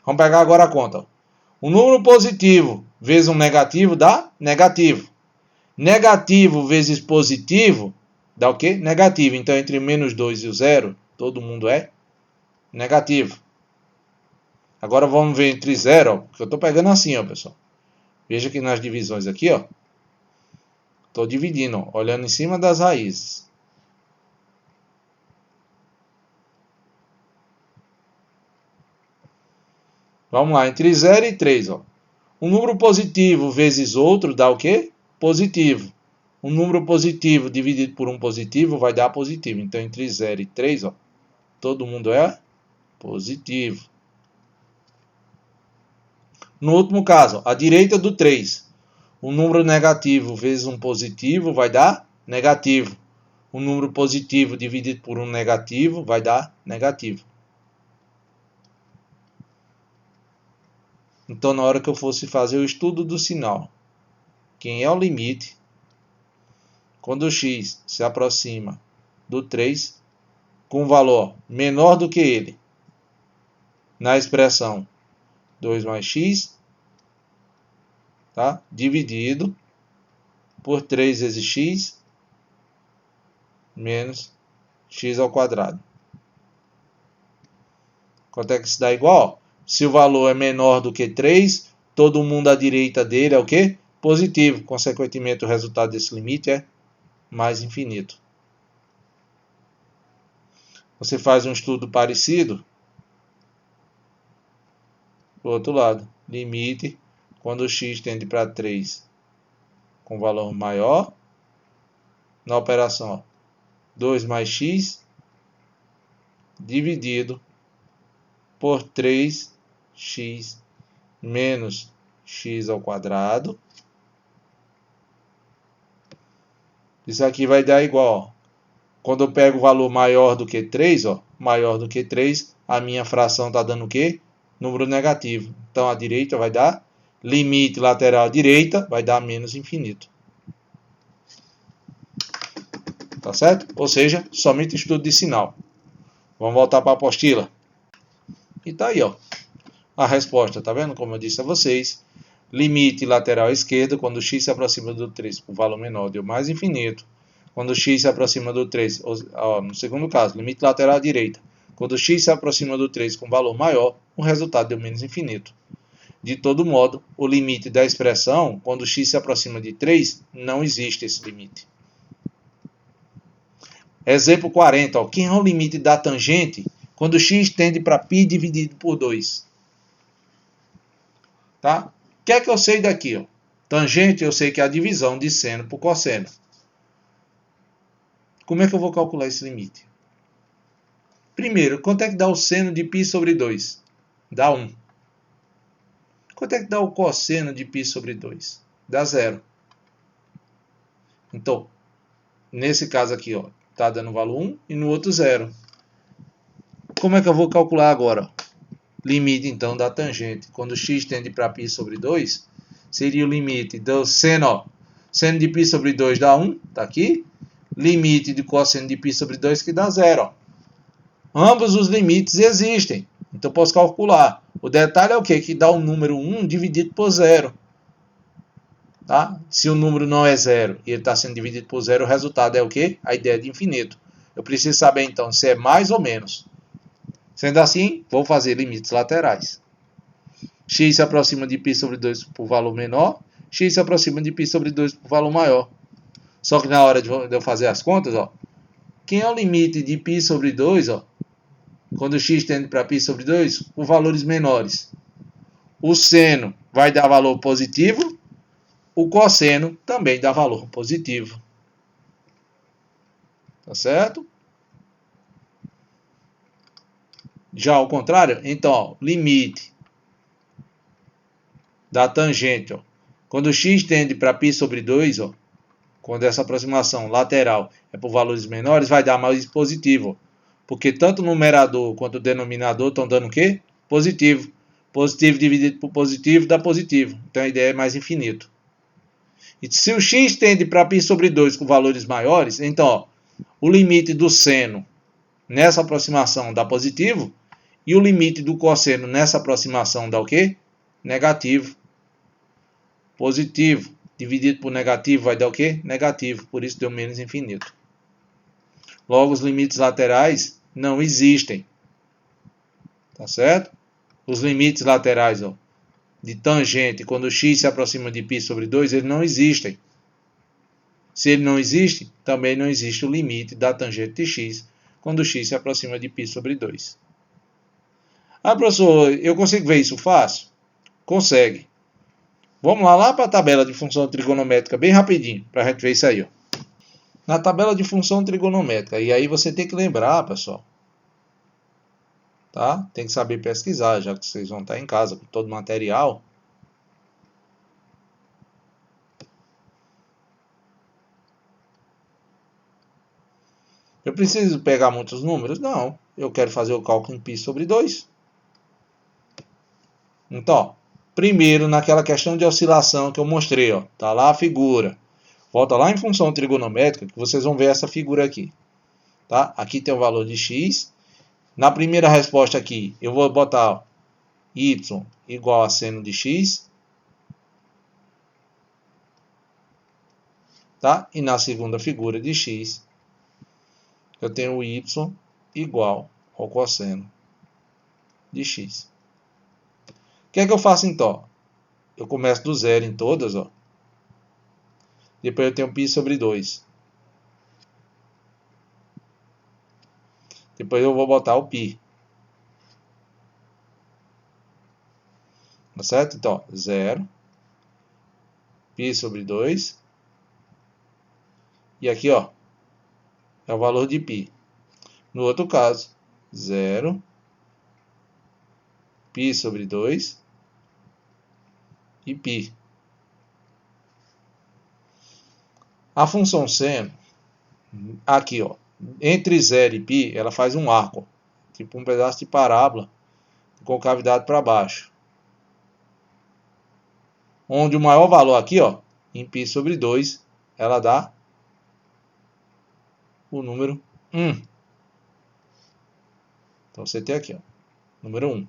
[SPEAKER 1] Vamos pegar agora a conta. Ó. Um número positivo vezes um negativo dá negativo. Negativo vezes positivo dá o quê? Negativo. Então, entre o menos 2 e o 0, todo mundo é negativo. Agora, vamos ver entre 0, ó, que eu estou pegando assim, ó, pessoal. Veja que nas divisões aqui, ó, estou dividindo, ó, olhando em cima das raízes. Vamos lá, entre 0 e 3, ó. Um número positivo vezes outro dá o quê? Positivo. Um número positivo dividido por um positivo vai dar positivo. Então, entre 0 e 3, ó, todo mundo é positivo. No último caso, à direita do 3, um número negativo vezes um positivo vai dar negativo. Um número positivo dividido por um negativo vai dar negativo. Então, na hora que eu fosse fazer o estudo do sinal, quem é o limite, quando o x se aproxima do 3, com um valor menor do que ele, na expressão 2 mais x, tá? Dividido por 3 vezes x, menos x ao quadrado. Quanto é que isso dá igual? Se o valor é menor do que 3, todo mundo à direita dele é o quê? Positivo. Consequentemente, o resultado desse limite é mais infinito. Você faz um estudo parecido do outro lado. Limite, quando o x tende para 3 com valor maior, na operação ó, 2 mais x dividido por 3x menos x ao quadrado. Isso aqui vai dar igual. Ó. Quando eu pego o valor maior do que 3, ó, maior do que 3, a minha fração está dando o quê? número negativo. Então a direita vai dar limite lateral à direita, vai dar menos infinito. Tá certo? Ou seja, somente estudo de sinal. Vamos voltar para a apostila. E tá aí, ó. A resposta, tá vendo? Como eu disse a vocês, limite lateral à esquerda quando x se aproxima do 3 por valor menor deu mais infinito. Quando x se aproxima do 3, ó, no segundo caso, limite lateral à direita. Quando x se aproxima do 3 com valor maior, o resultado deu menos infinito. De todo modo, o limite da expressão, quando x se aproxima de 3, não existe esse limite. Exemplo 40. Ó, quem é o limite da tangente quando x tende para π dividido por 2? Tá? O que é que eu sei daqui? Ó? Tangente, eu sei que é a divisão de seno por cosseno. Como é que eu vou calcular esse limite? Primeiro, quanto é que dá o seno de π sobre 2? Dá 1. Quanto é que dá o cosseno de π sobre 2? Dá 0. Então, nesse caso aqui, ó, está dando valor 1 e no outro 0. Como é que eu vou calcular agora? Limite, então, da tangente. Quando x tende para π sobre 2, seria o limite do seno. Ó, seno de π sobre 2 dá 1, está aqui. Limite de cosseno de π sobre 2 que dá 0. Ó. Ambos os limites existem. Então, posso calcular. O detalhe é o quê? Que dá o número 1 dividido por 0. Tá? Se o número não é 0 e ele está sendo dividido por 0, o resultado é o quê? A ideia de infinito. Eu preciso saber, então, se é mais ou menos. Sendo assim, vou fazer limites laterais. X se aproxima de π sobre 2 por valor menor. X se aproxima de π sobre 2 por valor maior. Só que na hora de eu fazer as contas, ó, quem é o limite de π sobre 2, ó, quando x tende para π sobre 2, por valores menores? O seno vai dar valor positivo, o cosseno também dá valor positivo. Tá certo? Já ao contrário, então, ó, limite da tangente, ó, quando x tende para π sobre 2, ó, quando essa aproximação lateral é por valores menores, vai dar mais positivo. Ó, porque tanto o numerador quanto o denominador estão dando o quê? Positivo. Positivo dividido por positivo dá positivo. Então a ideia é mais infinito. E se o x tende para π sobre 2 com valores maiores, então ó, o limite do seno nessa aproximação dá positivo e o limite do cosseno nessa aproximação dá o quê? Negativo. Positivo dividido por negativo vai dar o quê? Negativo. Por isso deu menos infinito. Logo, os limites laterais não existem. Tá certo? Os limites laterais, ó, de tangente, quando x se aproxima de π sobre 2, eles não existem. Se ele não existe, também não existe o limite da tangente de x, quando x se aproxima de π sobre 2. Ah, professor, eu consigo ver isso fácil? Consegue. Vamos lá para a tabela de função trigonométrica, bem rapidinho, para a gente ver isso aí. Ó. Na tabela de função trigonométrica, e aí você tem que lembrar, pessoal, tá? Tem que saber pesquisar, já que vocês vão estar em casa com todo o material. Eu preciso pegar muitos números? Não. Eu quero fazer o cálculo em π sobre 2. Então, ó, primeiro naquela questão de oscilação que eu mostrei, ó, tá lá a figura. Volta lá em função trigonométrica que vocês vão ver essa figura aqui. Tá? Aqui tem o valor de x. Na primeira resposta aqui, eu vou botar ó, y igual a seno de x. Tá? E na segunda figura de x, eu tenho o y igual ao cosseno de x. O que é que eu faço então? Eu começo do zero em todas, ó. Depois eu tenho π sobre 2. Depois eu vou botar o π. Tá certo? Então, 0. π sobre 2. E aqui, ó, é o valor de π. No outro caso, 0. π sobre 2. E π. A função seno, aqui, ó, entre 0 e π, ela faz um arco, tipo um pedaço de parábola, concavidade para baixo. Onde o maior valor aqui, ó, em π sobre 2, ela dá o número 1. Então você tem aqui, ó, número 1.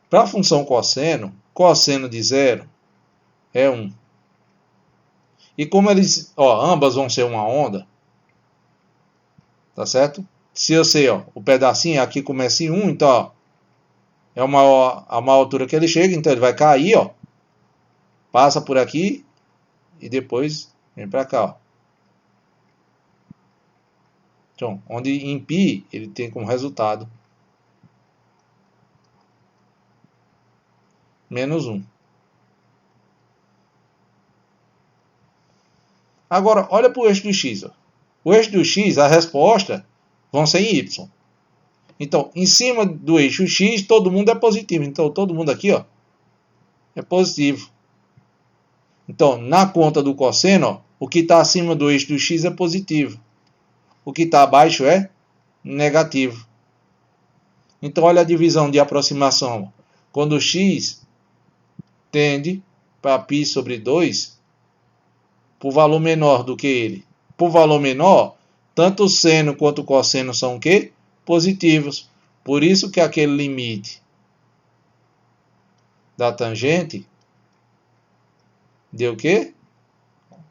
[SPEAKER 1] Para a função cosseno, cosseno de 0 é 1. E como eles, ó, ambas vão ser uma onda, tá certo? Se eu sei, ó, o pedacinho aqui começa em 1, então, ó, é a maior altura que ele chega, então ele vai cair, ó, passa por aqui e depois vem para cá, ó. Então, onde em π ele tem como resultado menos 1. Agora, olha para o eixo do x. Ó. O eixo do x, a resposta vão ser em y. Então, em cima do eixo x, todo mundo é positivo. Então, todo mundo aqui, ó, é positivo. Então, na conta do cosseno, ó, o que está acima do eixo do x é positivo. O que está abaixo é negativo. Então, olha a divisão de aproximação. Quando o x tende para π sobre 2, por valor menor do que ele. Por valor menor, tanto o seno quanto o cosseno são o quê? Positivos. Por isso que aquele limite da tangente deu o quê?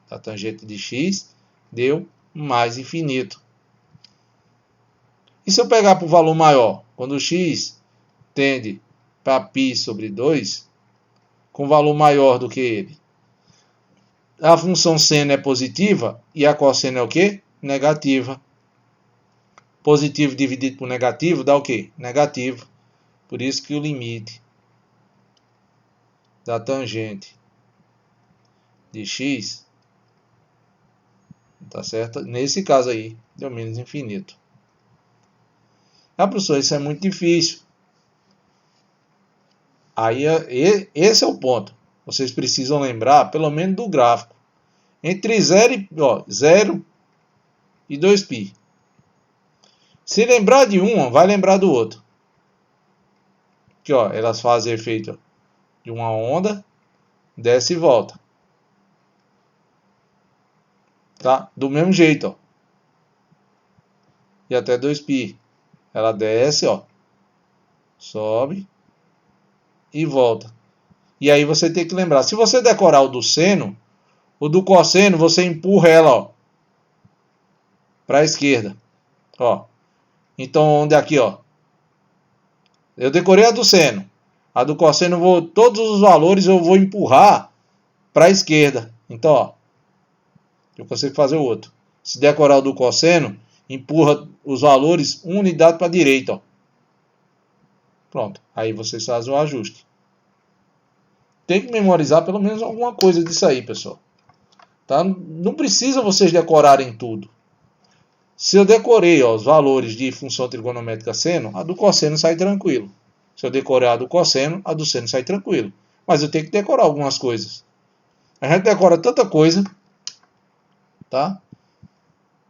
[SPEAKER 1] A tangente de x deu mais infinito. E se eu pegar para o valor maior, quando o x tende para π sobre 2, com valor maior do que ele, a função seno é positiva e a cosseno é o quê? Negativa. Positivo dividido por negativo dá o quê? Negativo. Por isso que o limite da tangente de x, tá certo? Nesse caso aí, deu menos infinito. Ah, professor, isso é muito difícil. Aí, esse é o ponto. Vocês precisam lembrar, pelo menos, do gráfico. Entre 0 e 2π. Se lembrar de uma, vai lembrar do outro. Aqui, ó, elas fazem efeito de uma onda, desce e volta. Tá? Do mesmo jeito, ó. E até 2π. Ela desce, ó. Sobe e volta. E aí você tem que lembrar. Se você decorar o do seno, o do cosseno, você empurra ela, ó, para a esquerda. Ó. Então, onde aqui, ó. Eu decorei a do seno. A do cosseno, todos os valores eu vou empurrar para a esquerda. Então, ó. Eu consigo fazer o outro. Se decorar o do cosseno, empurra os valores uma unidade para a direita, ó. Pronto. Aí vocês fazem o ajuste. Tem que memorizar pelo menos alguma coisa disso aí, pessoal. Tá? Não precisa vocês decorarem tudo. Se eu decorei, ó, os valores de função trigonométrica seno, a do cosseno sai tranquilo. Se eu decorar a do cosseno, a do seno sai tranquilo. Mas eu tenho que decorar algumas coisas. A gente decora tanta coisa, tá?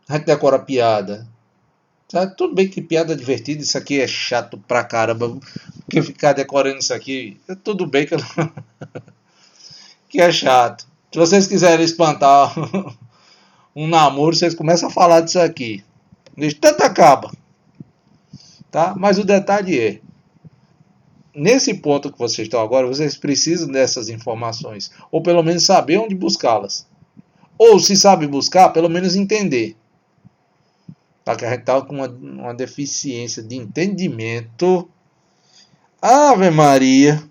[SPEAKER 1] A gente decora piada. Tá? Tudo bem que piada divertida, isso aqui é chato pra caramba. Porque ficar decorando isso aqui, tudo bem que, que é chato. Se vocês quiserem espantar um namoro, vocês começam a falar disso aqui. De tanto acaba. Tá? Mas o detalhe é, nesse ponto que vocês estão agora, vocês precisam dessas informações. Ou pelo menos saber onde buscá-las. Ou se sabe buscar, pelo menos entender. Tá? Que a gente está com uma deficiência de entendimento. Ave Maria.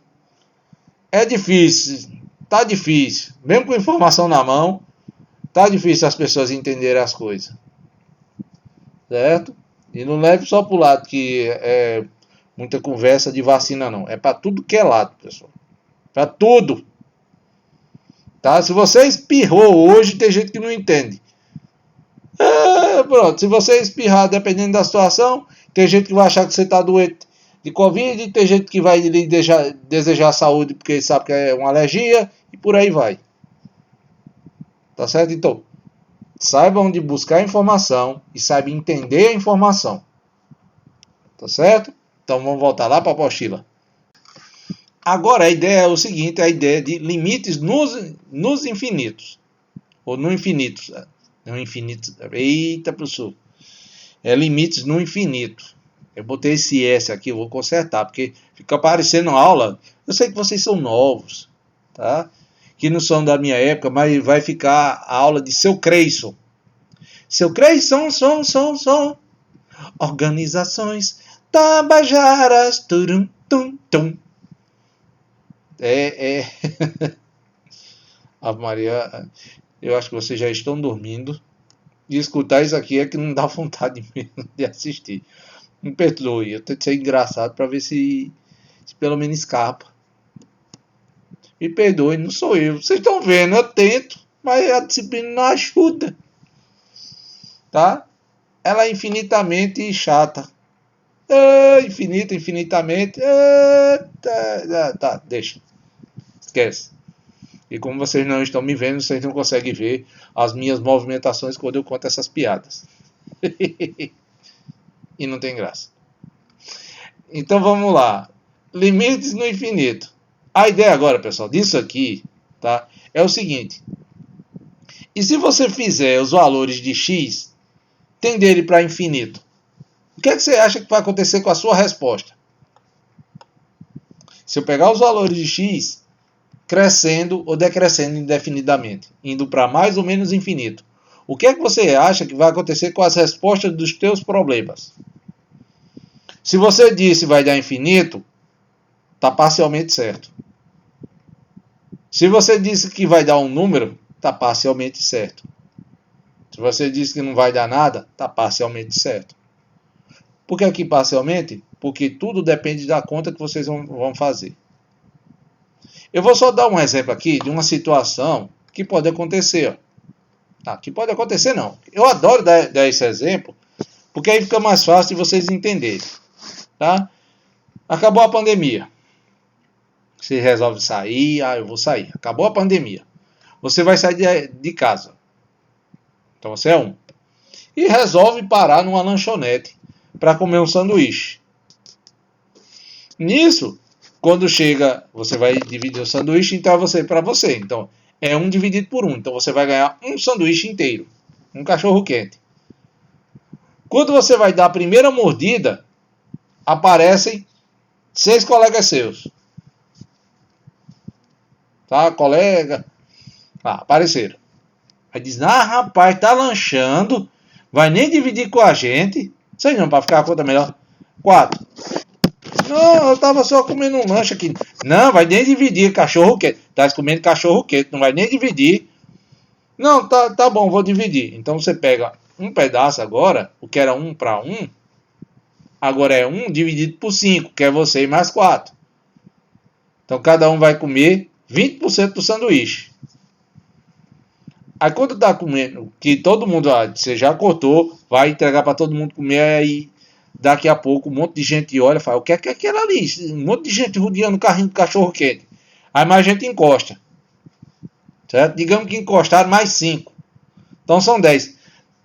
[SPEAKER 1] É difícil. Tá difícil. Mesmo com informação na mão, tá difícil as pessoas entenderem as coisas. Certo? E não leve só pro lado que é muita conversa de vacina, não. É para tudo que é lado, pessoal. Para tudo. Tá? Se você espirrou hoje, tem gente que não entende. Pronto. Se você espirrar, dependendo da situação, tem gente que vai achar que você está doente de Covid, e tem gente que vai lhe desejar saúde porque sabe que é uma alergia, e por aí vai. Tá certo? Então, saiba onde buscar a informação e saiba entender a informação. Tá certo? Então vamos voltar lá para a apostila. Agora a ideia é o seguinte, a ideia de limites nos infinitos. Ou no infinito. No infinito. Eita, professor. É limites no infinito. Eu botei esse S aqui, eu vou consertar, porque fica parecendo aula. Eu sei que vocês são novos, tá? Que não são da minha época, mas vai ficar a aula de seu Creyson. Seu Creyson, som. Organizações Tabajaras. Turum, tum, tum. Ave Maria, eu acho que vocês já estão dormindo. E escutar isso aqui é que não dá vontade mesmo de assistir. Me perdoe, eu tento ser engraçado para ver se pelo menos escapa. Me perdoe, não sou eu. Vocês estão vendo, eu tento, mas a disciplina não ajuda. Tá? Ela é infinitamente chata. Infinitamente. Tá, deixa. Esquece. E como vocês não estão me vendo, vocês não conseguem ver as minhas movimentações quando eu conto essas piadas. E não tem graça. Então vamos lá. Limites no infinito. A ideia agora, pessoal, disso aqui, tá, é o seguinte. E se você fizer os valores de x tenderem para infinito, o que é que você acha que vai acontecer com a sua resposta? Se eu pegar os valores de x crescendo ou decrescendo indefinidamente, indo para mais ou menos infinito, o que é que você acha que vai acontecer com as respostas dos teus problemas? Se você disse vai dar infinito, está parcialmente certo. Se você disse que vai dar um número, está parcialmente certo. Se você disse que não vai dar nada, está parcialmente certo. Por que aqui parcialmente? Porque tudo depende da conta que vocês vão fazer. Eu vou só dar um exemplo aqui de uma situação que pode acontecer. Que pode acontecer não. Eu adoro dar esse exemplo, porque aí fica mais fácil de vocês entenderem. Tá? Acabou a pandemia. Você resolve sair, eu vou sair. Acabou a pandemia. Você vai sair de casa. Então você é um. E resolve parar numa lanchonete para comer um sanduíche. Nisso, quando chega, você vai dividir o sanduíche, então é você para você. Então, é 1 dividido por 1. Então você vai ganhar um sanduíche inteiro. Um cachorro quente. Quando você vai dar a primeira mordida, aparecem 6 colegas seus. Tá, colega? Apareceram. Aí diz, rapaz, tá lanchando, vai nem dividir com a gente. Sei não, para ficar a conta melhor. 4. Não, eu tava só comendo um lanche aqui. Não, vai nem dividir, cachorro quente. Tá comendo cachorro quente, não vai nem dividir. Não, tá bom, vou dividir. Então você pega um pedaço agora, o que era 1 para 1, agora é 1 dividido por 5, que é você e mais 4. Então cada um vai comer 20% do sanduíche. Aí quando tá comendo, que todo mundo, você já cortou, vai entregar para todo mundo comer, aí daqui a pouco um monte de gente olha e fala, o que é aquilo ali? Um monte de gente rodeando o carrinho do cachorro quente. Aí mais gente encosta. Certo? Digamos que encostaram mais 5. Então são 10.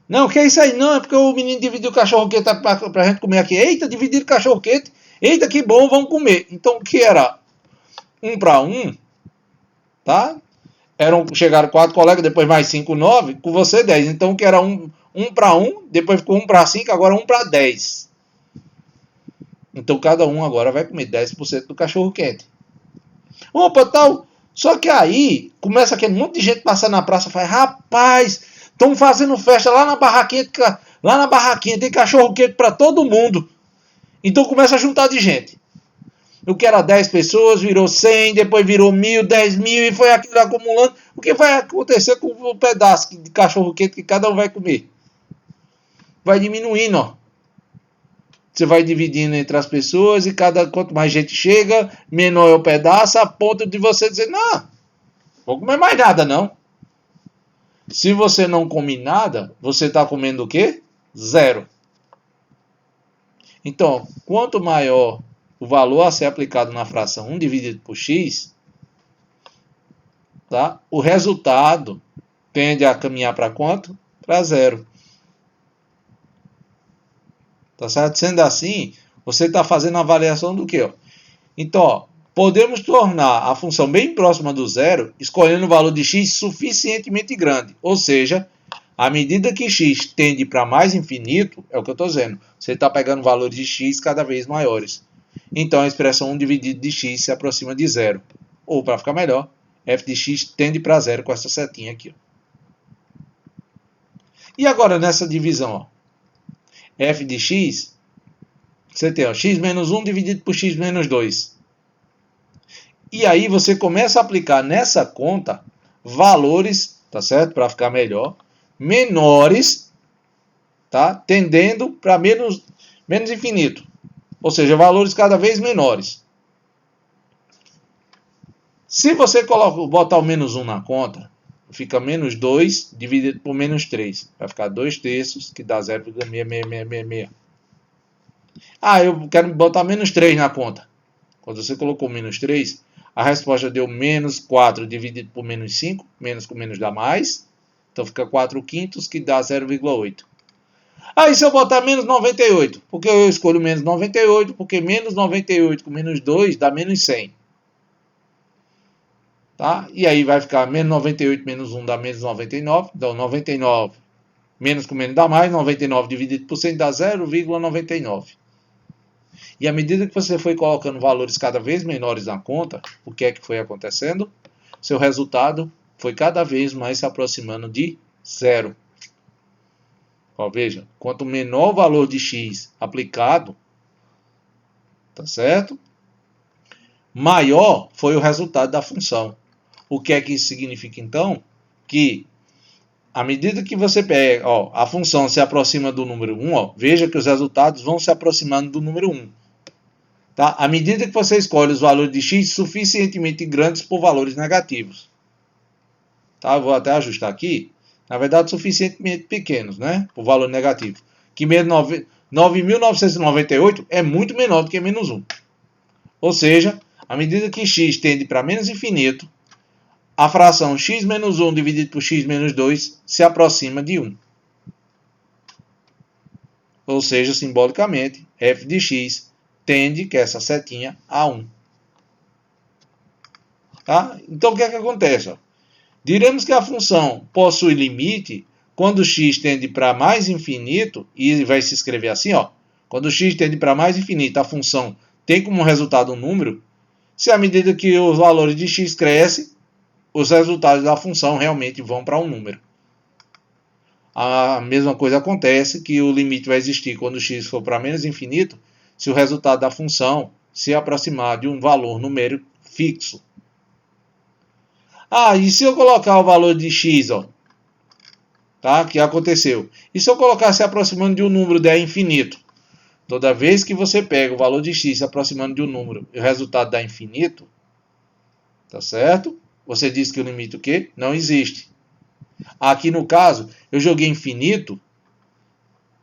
[SPEAKER 1] Não, o que é isso aí? Não, é porque o menino dividiu o cachorro quente pra gente comer aqui. Eita, dividiram o cachorro quente. Eita, que bom, vamos comer. Então o que era 1 para 1, tá? Chegaram 4 colegas, depois mais 5, 9, com você 10. Então o que era 1 para 1, depois ficou 1 para 5, agora 1 para 10. Então cada um agora vai comer 10% do cachorro quente. Opa, tal. Só que aí começa aquele monte de gente passando na praça e fala, rapaz, estão fazendo festa lá na barraquinha, tem cachorro quente para todo mundo. Então começa a juntar de gente. O que era 10 pessoas virou 100, depois virou 1.000, 10.000 e foi aquilo acumulando. O que vai acontecer com o pedaço de cachorro quente que cada um vai comer? Vai diminuindo, ó. Você vai dividindo entre as pessoas e quanto mais gente chega, menor é o pedaço, a ponto de você dizer, não, vou comer mais nada não. Se você não come nada, você está comendo o quê? 0. Então, quanto maior o valor a ser aplicado na fração 1 dividido por x, tá? O resultado tende a caminhar para quanto? Para 0. Tá certo? Sendo assim, Você está fazendo a avaliação do quê? Ó? Então, ó, podemos tornar a função bem próxima do zero, escolhendo o valor de x suficientemente grande. Ou seja, à medida que x tende para mais infinito, é o que eu estou dizendo, você está pegando valores de x cada vez maiores. Então, a expressão 1 dividido de x se aproxima de zero. Ou, para ficar melhor, f de x tende para zero com essa setinha aqui. Ó. E agora, nessa divisão, ó, f de x, você tem ó, x menos 1 dividido por x menos 2. E aí você começa a aplicar nessa conta valores, tá certo? Para ficar melhor, menores, tá? Tendendo para menos infinito. Ou seja, valores cada vez menores. Se você botar o menos 1 na conta, fica menos 2 dividido por menos 3. Vai ficar 2 terços, que dá 0,66666. Ah, eu quero botar menos 3 na conta. Quando você colocou menos 3, a resposta deu menos 4 dividido por menos 5. Menos com menos dá mais. Então fica 4 quintos, que dá 0,8. Aí se eu botar menos 98, porque eu escolho menos 98, porque menos 98 com menos 2 dá menos 100. Tá? E aí vai ficar menos 98 menos 1 dá menos 99. Então 99 menos com menos dá mais. 99 dividido por 100 dá 0,99. E à medida que você foi colocando valores cada vez menores na conta, o que é que foi acontecendo? Seu resultado foi cada vez mais se aproximando de zero. Ó, veja, quanto menor o valor de x aplicado, tá certo? Maior foi o resultado da função. O que é que isso significa, então? Que, à medida que você pega, ó, a função se aproxima do número 1, ó, veja que os resultados vão se aproximando do número 1. Tá? À medida que você escolhe os valores de x suficientemente grandes por valores negativos. Tá? Eu vou até ajustar aqui. Na verdade, suficientemente pequenos, né? Por valor negativo. Que menos 9.998 é muito menor do que menos 1. Ou seja, à medida que x tende para menos infinito, a fração x menos 1 dividido por x menos 2 se aproxima de 1. Ou seja, simbolicamente, f de x tende, que é essa setinha, a 1. Tá? Então, o que é que acontece? Ó? Diremos que a função possui limite quando x tende para mais infinito, e vai se escrever assim, ó, quando x tende para mais infinito, a função tem como resultado um número, se à medida que os valores de x crescem, os resultados da função realmente vão para um número. A mesma coisa acontece que o limite vai existir quando x for para menos infinito, se o resultado da função se aproximar de um valor numérico fixo. Ah, e se eu colocar o valor de x, ó, tá? Que aconteceu. E se eu colocar se aproximando de um número de infinito? Toda vez que você pega o valor de x se aproximando de um número e o resultado dá infinito, tá certo? Você diz que o limite o quê? Não existe. Aqui no caso, eu joguei infinito,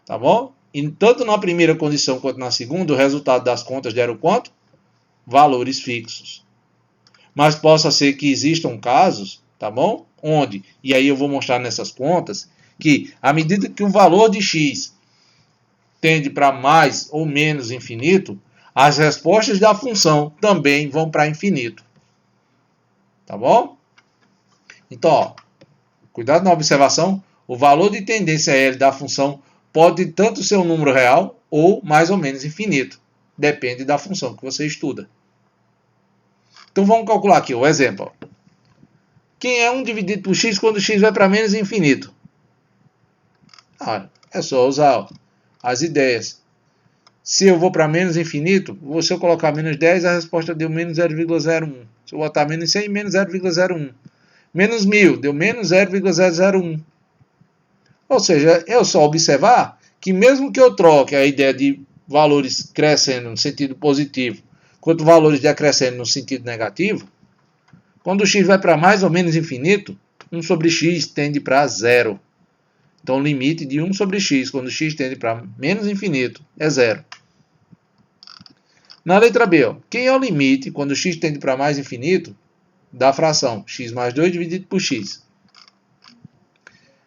[SPEAKER 1] tá bom? E tanto na primeira condição quanto na segunda, o resultado das contas deram quanto? Valores fixos. Mas possa ser que existam casos, tá bom? Onde, e aí eu vou mostrar nessas contas, que à medida que o valor de x tende para mais ou menos infinito, as respostas da função também vão para infinito. Tá bom? Então, ó, cuidado na observação, o valor de tendência L da função pode tanto ser um número real ou mais ou menos infinito. Depende da função que você estuda. Então vamos calcular aqui o exemplo. Quem é 1 dividido por x quando x vai para menos infinito? É só usar as ideias. Se eu vou para menos infinito, se eu colocar menos 10, a resposta deu menos 0,01. Se eu botar menos 100, menos 0,01. Menos 1000, deu menos 0,001. Ou seja, é só observar que mesmo que eu troque a ideia de valores crescendo no sentido positivo, quanto valores decrescendo no sentido negativo, quando o x vai para mais ou menos infinito, 1 sobre x tende para zero. Então o limite de 1 sobre x, quando x tende para menos infinito, é zero. Na letra B, ó, quem é o limite, quando x tende para mais infinito, da fração x mais 2 dividido por x?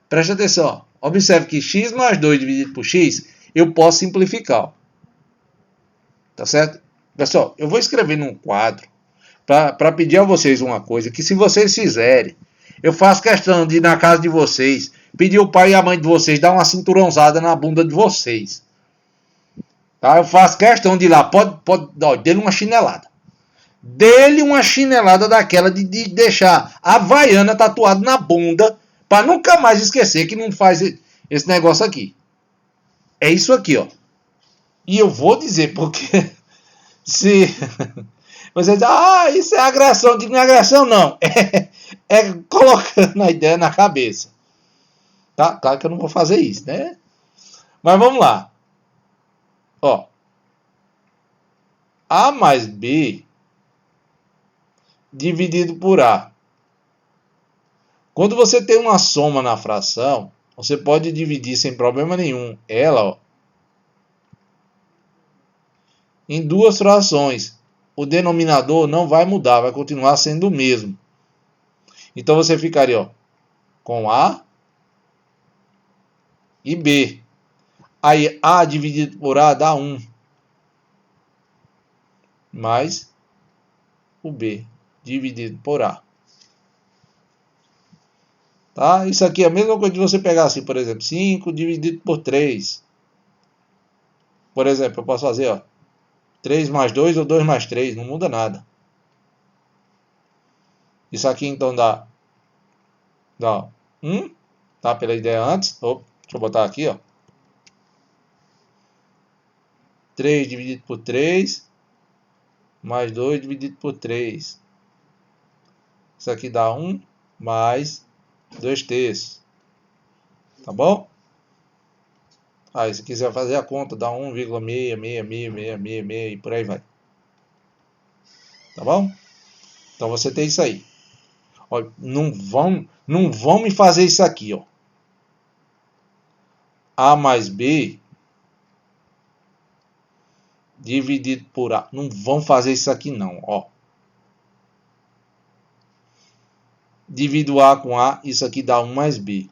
[SPEAKER 1] Preste atenção, ó. Observe que x mais 2 dividido por x, eu posso simplificar. Ó. Tá certo? Pessoal, eu vou escrever num quadro para pedir a vocês uma coisa, que se vocês fizerem, eu faço questão de ir na casa de vocês, pedir o pai e a mãe de vocês dar uma cinturãozada na bunda de vocês. Tá? Eu faço questão de ir lá, pode dê-lhe uma chinelada. Dê-lhe uma chinelada daquela de deixar a Havaiana tatuada na bunda, para nunca mais esquecer que não faz esse negócio aqui. É isso aqui, ó. E eu vou dizer porque se você diz, isso é agressão, digo, não é agressão não, é colocando a ideia na cabeça. Tá? Claro que eu não vou fazer isso, né? Mas vamos lá. Ó, A mais B dividido por A. Quando você tem uma soma na fração, você pode dividir sem problema nenhum ela, ó, em duas frações. O denominador não vai mudar, vai continuar sendo o mesmo. Então você ficaria, ó, com A e B. Aí A dividido por A dá 1. Mais o B dividido por A. Tá? Isso aqui é a mesma coisa de você pegar assim, por exemplo, 5 dividido por 3. Por exemplo, eu posso fazer, ó, 3 mais 2 ou 2 mais 3, não muda nada. Isso aqui então dá 1, tá? Pela ideia antes. Deixa eu botar aqui, ó. 3 dividido por 3, mais 2 dividido por 3. Isso aqui dá 1 mais 2 terços. Tá bom? Aí, se quiser fazer a conta, dá 1,66666 e por aí vai. Tá bom? Então você tem isso aí. Ó, não vão me fazer isso aqui, ó. A mais B dividido por A. Não vão fazer isso aqui não, ó. Divido A com A, isso aqui dá 1 mais B.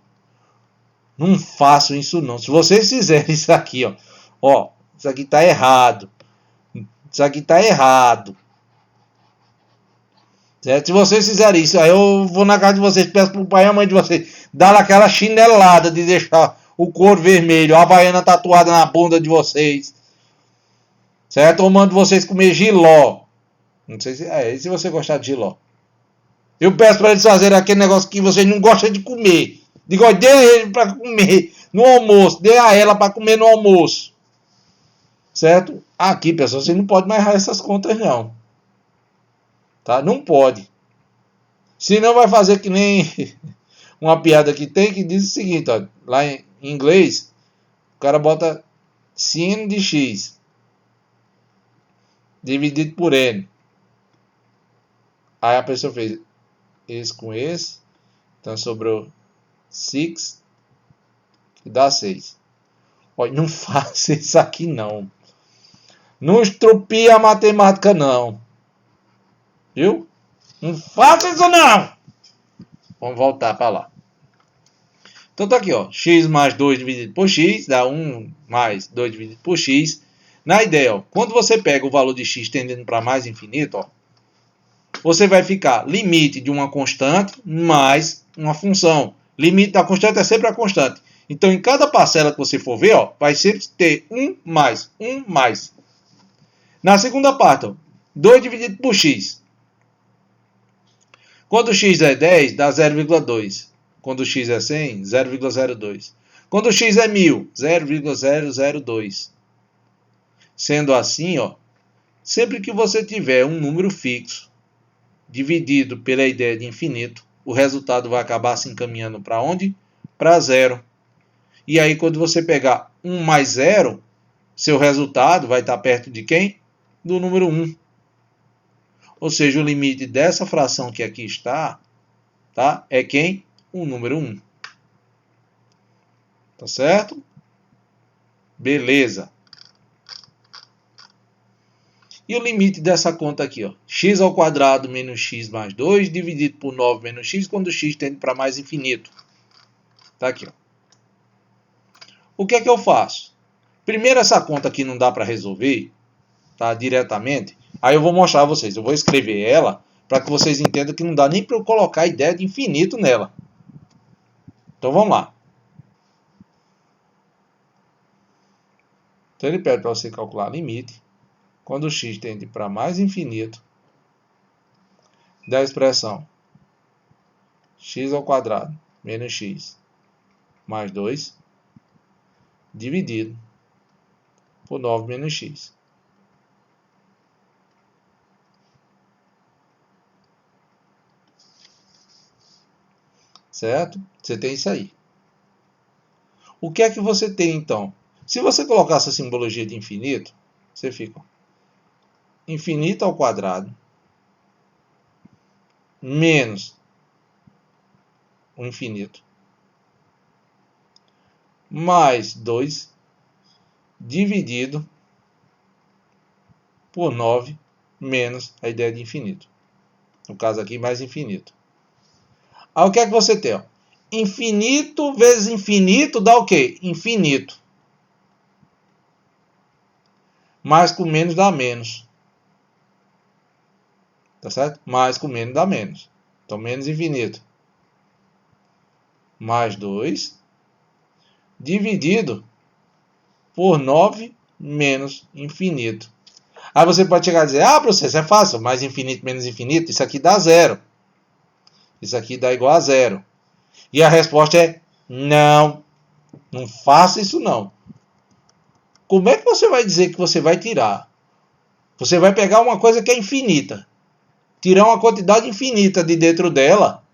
[SPEAKER 1] Não façam isso não. Se vocês fizerem isso aqui, ó, isso aqui tá errado. Isso aqui tá errado. Certo? Se vocês fizerem isso, aí eu vou na casa de vocês, peço pro pai e a mãe de vocês dar aquela chinelada de deixar o couro vermelho, a havaiana tatuada na bunda de vocês. Certo? Ou mando vocês comer giló. Não sei se você gostar de giló. Eu peço para eles fazerem aquele negócio que vocês não gostam de comer. Digo, dê a ele para comer no almoço. Dê a ela para comer no almoço. Certo? Aqui, pessoal, você não pode mais errar essas contas, não. Tá? Não pode. Senão vai fazer que nem uma piada que tem que diz o seguinte, ó, lá em inglês, o cara bota sin de x dividido por n. Aí a pessoa fez esse com esse, então sobrou 6, que dá 6. Olha, não faça isso aqui não. Não estropie a matemática não. Viu? Não faça isso não. Vamos voltar para lá. Então tá aqui, ó. X mais 2 dividido por x dá 1 mais 2 dividido por x. Na ideia, ó, quando você pega o valor de x tendendo para mais infinito, ó, você vai ficar limite de uma constante mais uma função. Limite da constante é sempre a constante. Então, em cada parcela que você for ver, ó, vai sempre ter 1 mais, 1 mais. Na segunda parte, ó, 2 dividido por x. Quando x é 10, dá 0,2. Quando x é 100, 0,02. Quando x é 1000, 0,002. Sendo assim, ó, sempre que você tiver um número fixo dividido pela ideia de infinito, o resultado vai acabar se encaminhando para onde? Para zero. E aí, quando você pegar 1 mais 0, seu resultado vai estar perto de quem? Do número 1. Ou seja, o limite dessa fração que aqui está, tá? É quem? O número 1. Tá certo? Beleza. E o limite dessa conta aqui, ó, x ao quadrado menos x mais 2 dividido por 9 menos x quando x tende para mais infinito. Tá aqui, ó. O que é que eu faço? Primeiro, essa conta aqui não dá para resolver, tá, diretamente, aí eu vou mostrar a vocês. Eu vou escrever ela para que vocês entendam que não dá nem para eu colocar a ideia de infinito nela. Então vamos lá. Então ele pede para você calcular limite quando o x tende para mais infinito da expressão x ao quadrado menos x mais 2 dividido por 9 menos x. Certo? Você tem isso aí. O que é que você tem então? Se você colocar essa simbologia de infinito, você fica infinito ao quadrado menos o infinito mais 2 dividido por 9 menos a ideia de infinito. No caso aqui, mais infinito. Aí o que é que você tem? Ó? Infinito vezes infinito dá o quê? Infinito. Mais com menos dá menos. Tá certo? Mais com menos dá menos. Então, menos infinito. Mais 2 dividido por 9 menos infinito. Aí você pode chegar a dizer, ah, professor, isso é fácil, mais infinito menos infinito, isso aqui dá zero. Isso aqui dá igual a zero. E a resposta é não. Não faça isso não. Como é que você vai dizer que você vai tirar? Você vai pegar uma coisa que é infinita, tirar uma quantidade infinita de dentro dela.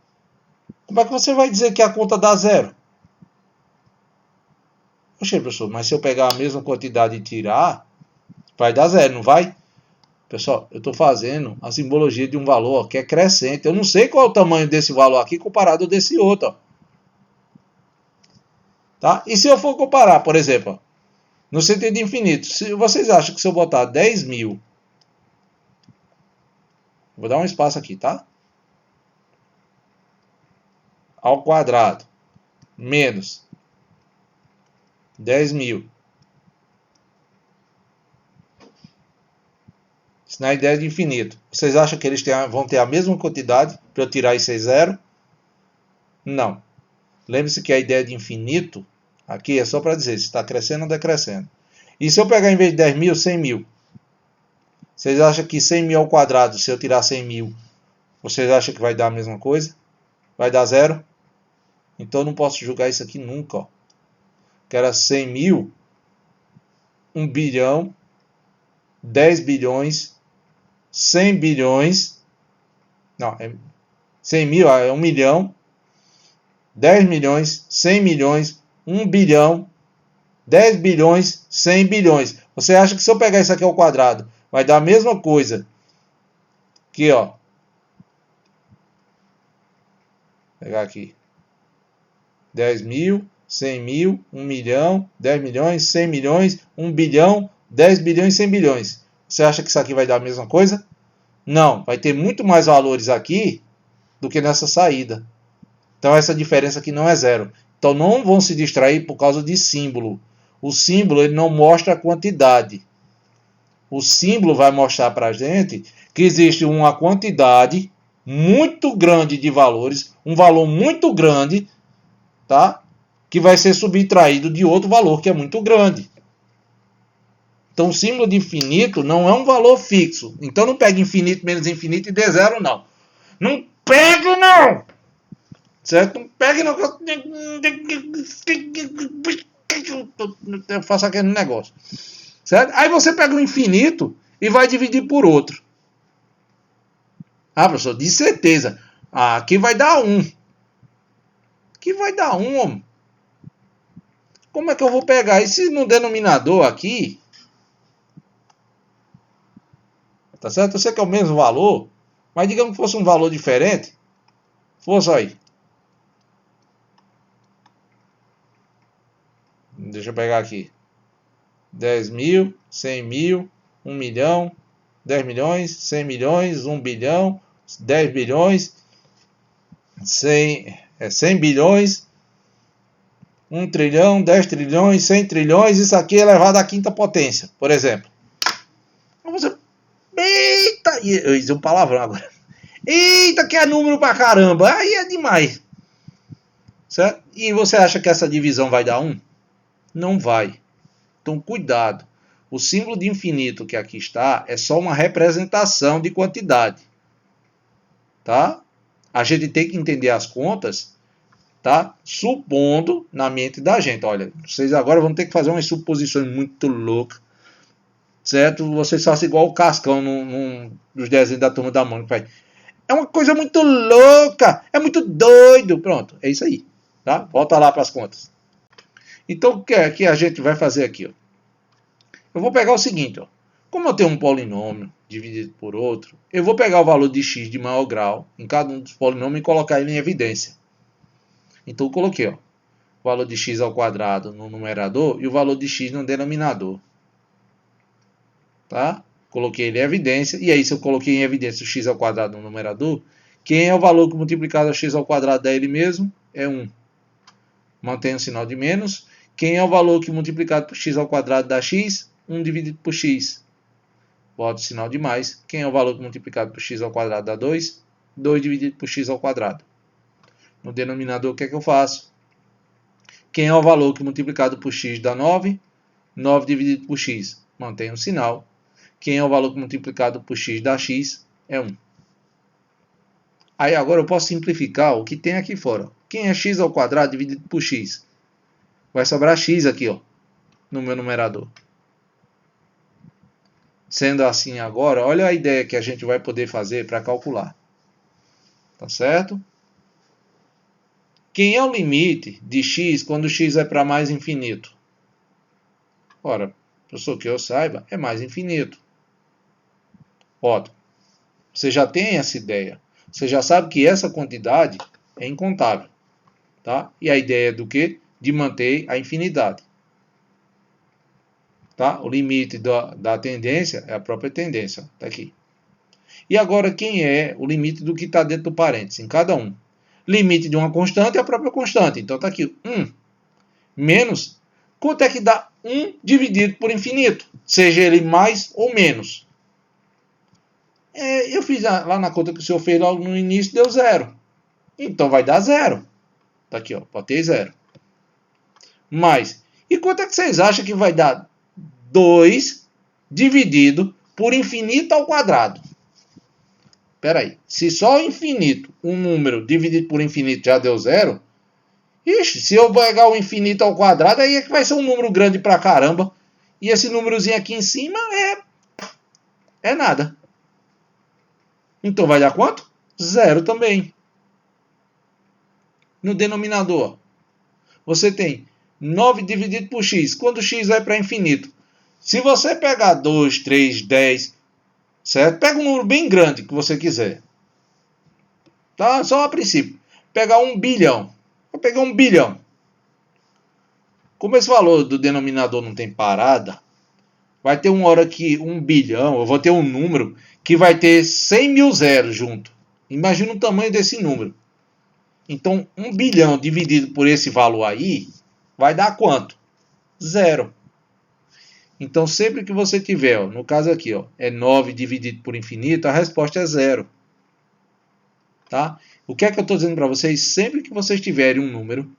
[SPEAKER 1] Como é que você vai dizer que a conta dá zero? Poxa, professor, mas se eu pegar a mesma quantidade e tirar, vai dar zero, não vai? Pessoal, eu estou fazendo a simbologia de um valor que é crescente. Eu não sei qual é o tamanho desse valor aqui comparado desse outro. Ó. Tá? E se eu for comparar, por exemplo, ó, no sentido de infinito, se vocês acham que se eu botar 10 mil, vou dar um espaço aqui, tá? Ao quadrado, menos 10 mil. Isso na ideia de infinito. Vocês acham que eles vão ter a mesma quantidade para eu tirar isso aí zero? Não. Lembre-se que a ideia de infinito, aqui é só para dizer se está crescendo ou decrescendo. E se eu pegar em vez de 10 mil, 100 mil? Vocês acham que 100 mil ao quadrado, se eu tirar 100 mil, vocês acham que vai dar a mesma coisa? Vai dar zero? Então eu não posso julgar isso aqui nunca. Ó. Que era 100 mil, 1 bilhão, 10 bilhões, 100 bilhões, não, 100 mil é 1 milhão, 10 milhões, 100 milhões, 1 bilhão, 10 bilhões, 100 bilhões. Você acha que se eu pegar isso aqui ao quadrado, vai dar a mesma coisa? Aqui, ó. Vou pegar aqui. 10 mil, 100 mil, 1 milhão, 10 milhões, 100 milhões, 1 bilhão, 10 bilhões, 100 bilhões. Você acha que isso aqui vai dar a mesma coisa? Não, vai ter muito mais valores aqui do que nessa saída. Então essa diferença aqui não é zero. Então não vão se distrair por causa de símbolo. O símbolo ele não mostra a quantidade. O símbolo vai mostrar para a gente que existe uma quantidade muito grande de valores, um valor muito grande, tá? Que vai ser subtraído de outro valor que é muito grande. Então o símbolo de infinito não é um valor fixo. Então não pega infinito menos infinito e dê zero, não. Não pega, não! Certo? Não pega, não. Eu faço aquele negócio. Certo? Aí você pega o infinito e vai dividir por outro. Ah, professor, de certeza. Ah, aqui vai dar 1. Aqui vai dar 1, homem. Como é que eu vou pegar? E se no denominador aqui... Tá certo? Eu sei que é o mesmo valor, mas digamos que fosse um valor diferente. Força aí. Deixa eu pegar aqui. 10 mil, 100 mil, 1 milhão, 10 milhões, 100 milhões, 1 bilhão, 10 bilhões, 100 bilhões, 1 trilhão, 10 trilhões, 100 trilhões. Isso aqui é elevado à quinta potência, por exemplo. Você eu ia dizer um palavrão agora. Eita, que é número pra caramba. Aí é demais. Certo? E você acha que essa divisão vai dar 1? Não vai. Então, cuidado. O símbolo de infinito que aqui está é só uma representação de quantidade. Tá? A gente tem que entender as contas, tá? Supondo na mente da gente. Olha, vocês agora vão ter que fazer umas suposições muito loucas. Certo? Vocês façam igual o Cascão nos desenhos da Turma da Mônica. É uma coisa muito louca, é muito doido. Pronto, é isso aí. Tá? Volta lá para as contas. Então, o que é que a gente vai fazer aqui? Ó? Eu vou pegar o seguinte. Ó. Como eu tenho um polinômio dividido por outro, eu vou pegar o valor de x de maior grau em cada um dos polinômios e colocar ele em evidência. Então, eu coloquei ó, o valor de x ao quadrado no numerador e o valor de x no denominador. Tá? Coloquei ele em evidência. E aí, se eu coloquei em evidência o x ao quadrado no numerador, quem é o valor que multiplicado a x ao quadrado dele mesmo? É 1. Mantém o sinal de menos. Quem é o valor que multiplicado por x ao quadrado dá x? 1 dividido por x. Bota o sinal de mais. Quem é o valor que multiplicado por x ao quadrado dá 2? 2 dividido por x ao quadrado. No denominador, o que é que eu faço? Quem é o valor que multiplicado por x dá 9? 9 dividido por x. Mantém o sinal. Quem é o valor que multiplicado por x dá x? É 1. Aí agora eu posso simplificar o que tem aqui fora. Quem é x ao quadrado dividido por x? Vai sobrar x aqui, ó, no meu numerador. Sendo assim agora, olha a ideia que a gente vai poder fazer para calcular. Tá certo? Quem é o limite de x quando x é para mais infinito? Ora, professor, que eu saiba, é mais infinito. Ótimo. Você já tem essa ideia. Você já sabe que essa quantidade é incontável. Tá? E a ideia é do quê? De manter a infinidade. Tá? O limite da tendência é a própria tendência. Está aqui. E agora, quem é o limite do que está dentro do parênteses? Em cada um. Limite de uma constante é a própria constante. Então, está aqui. 1 menos. Quanto é que dá 1 dividido por infinito? Seja ele mais ou menos. Eu fiz lá na conta que o senhor fez logo no início, deu 0. Então, vai dar 0. Está aqui, ó. Botei 0. Mas, e quanto é que vocês acham que vai dar 2 dividido por infinito ao quadrado? Espera aí. Se só o infinito, um número dividido por infinito já deu 0, ixi, se eu pegar o infinito ao quadrado, aí é que vai ser um número grande pra caramba. E esse númerozinho aqui em cima é nada. Então vai dar quanto? 0 também. No denominador, você tem 9 dividido por x. Quando x é para infinito. Se você pegar 2, 3, 10, certo? Pega um número bem grande que você quiser. Tá? Só a princípio. Pegar 1 bilhão. Vou pegar 1 bilhão. Como esse valor do denominador não tem parada, vai ter uma hora que 1 bilhão, eu vou ter um número que vai ter 100 mil zeros junto. Imagina o tamanho desse número. Então, 1 bilhão dividido por esse valor aí, vai dar quanto? 0. Então, sempre que você tiver, ó, no caso aqui, ó, é 9 dividido por infinito, a resposta é 0. Tá? O que é que eu estou dizendo para vocês? Sempre que vocês tiverem um número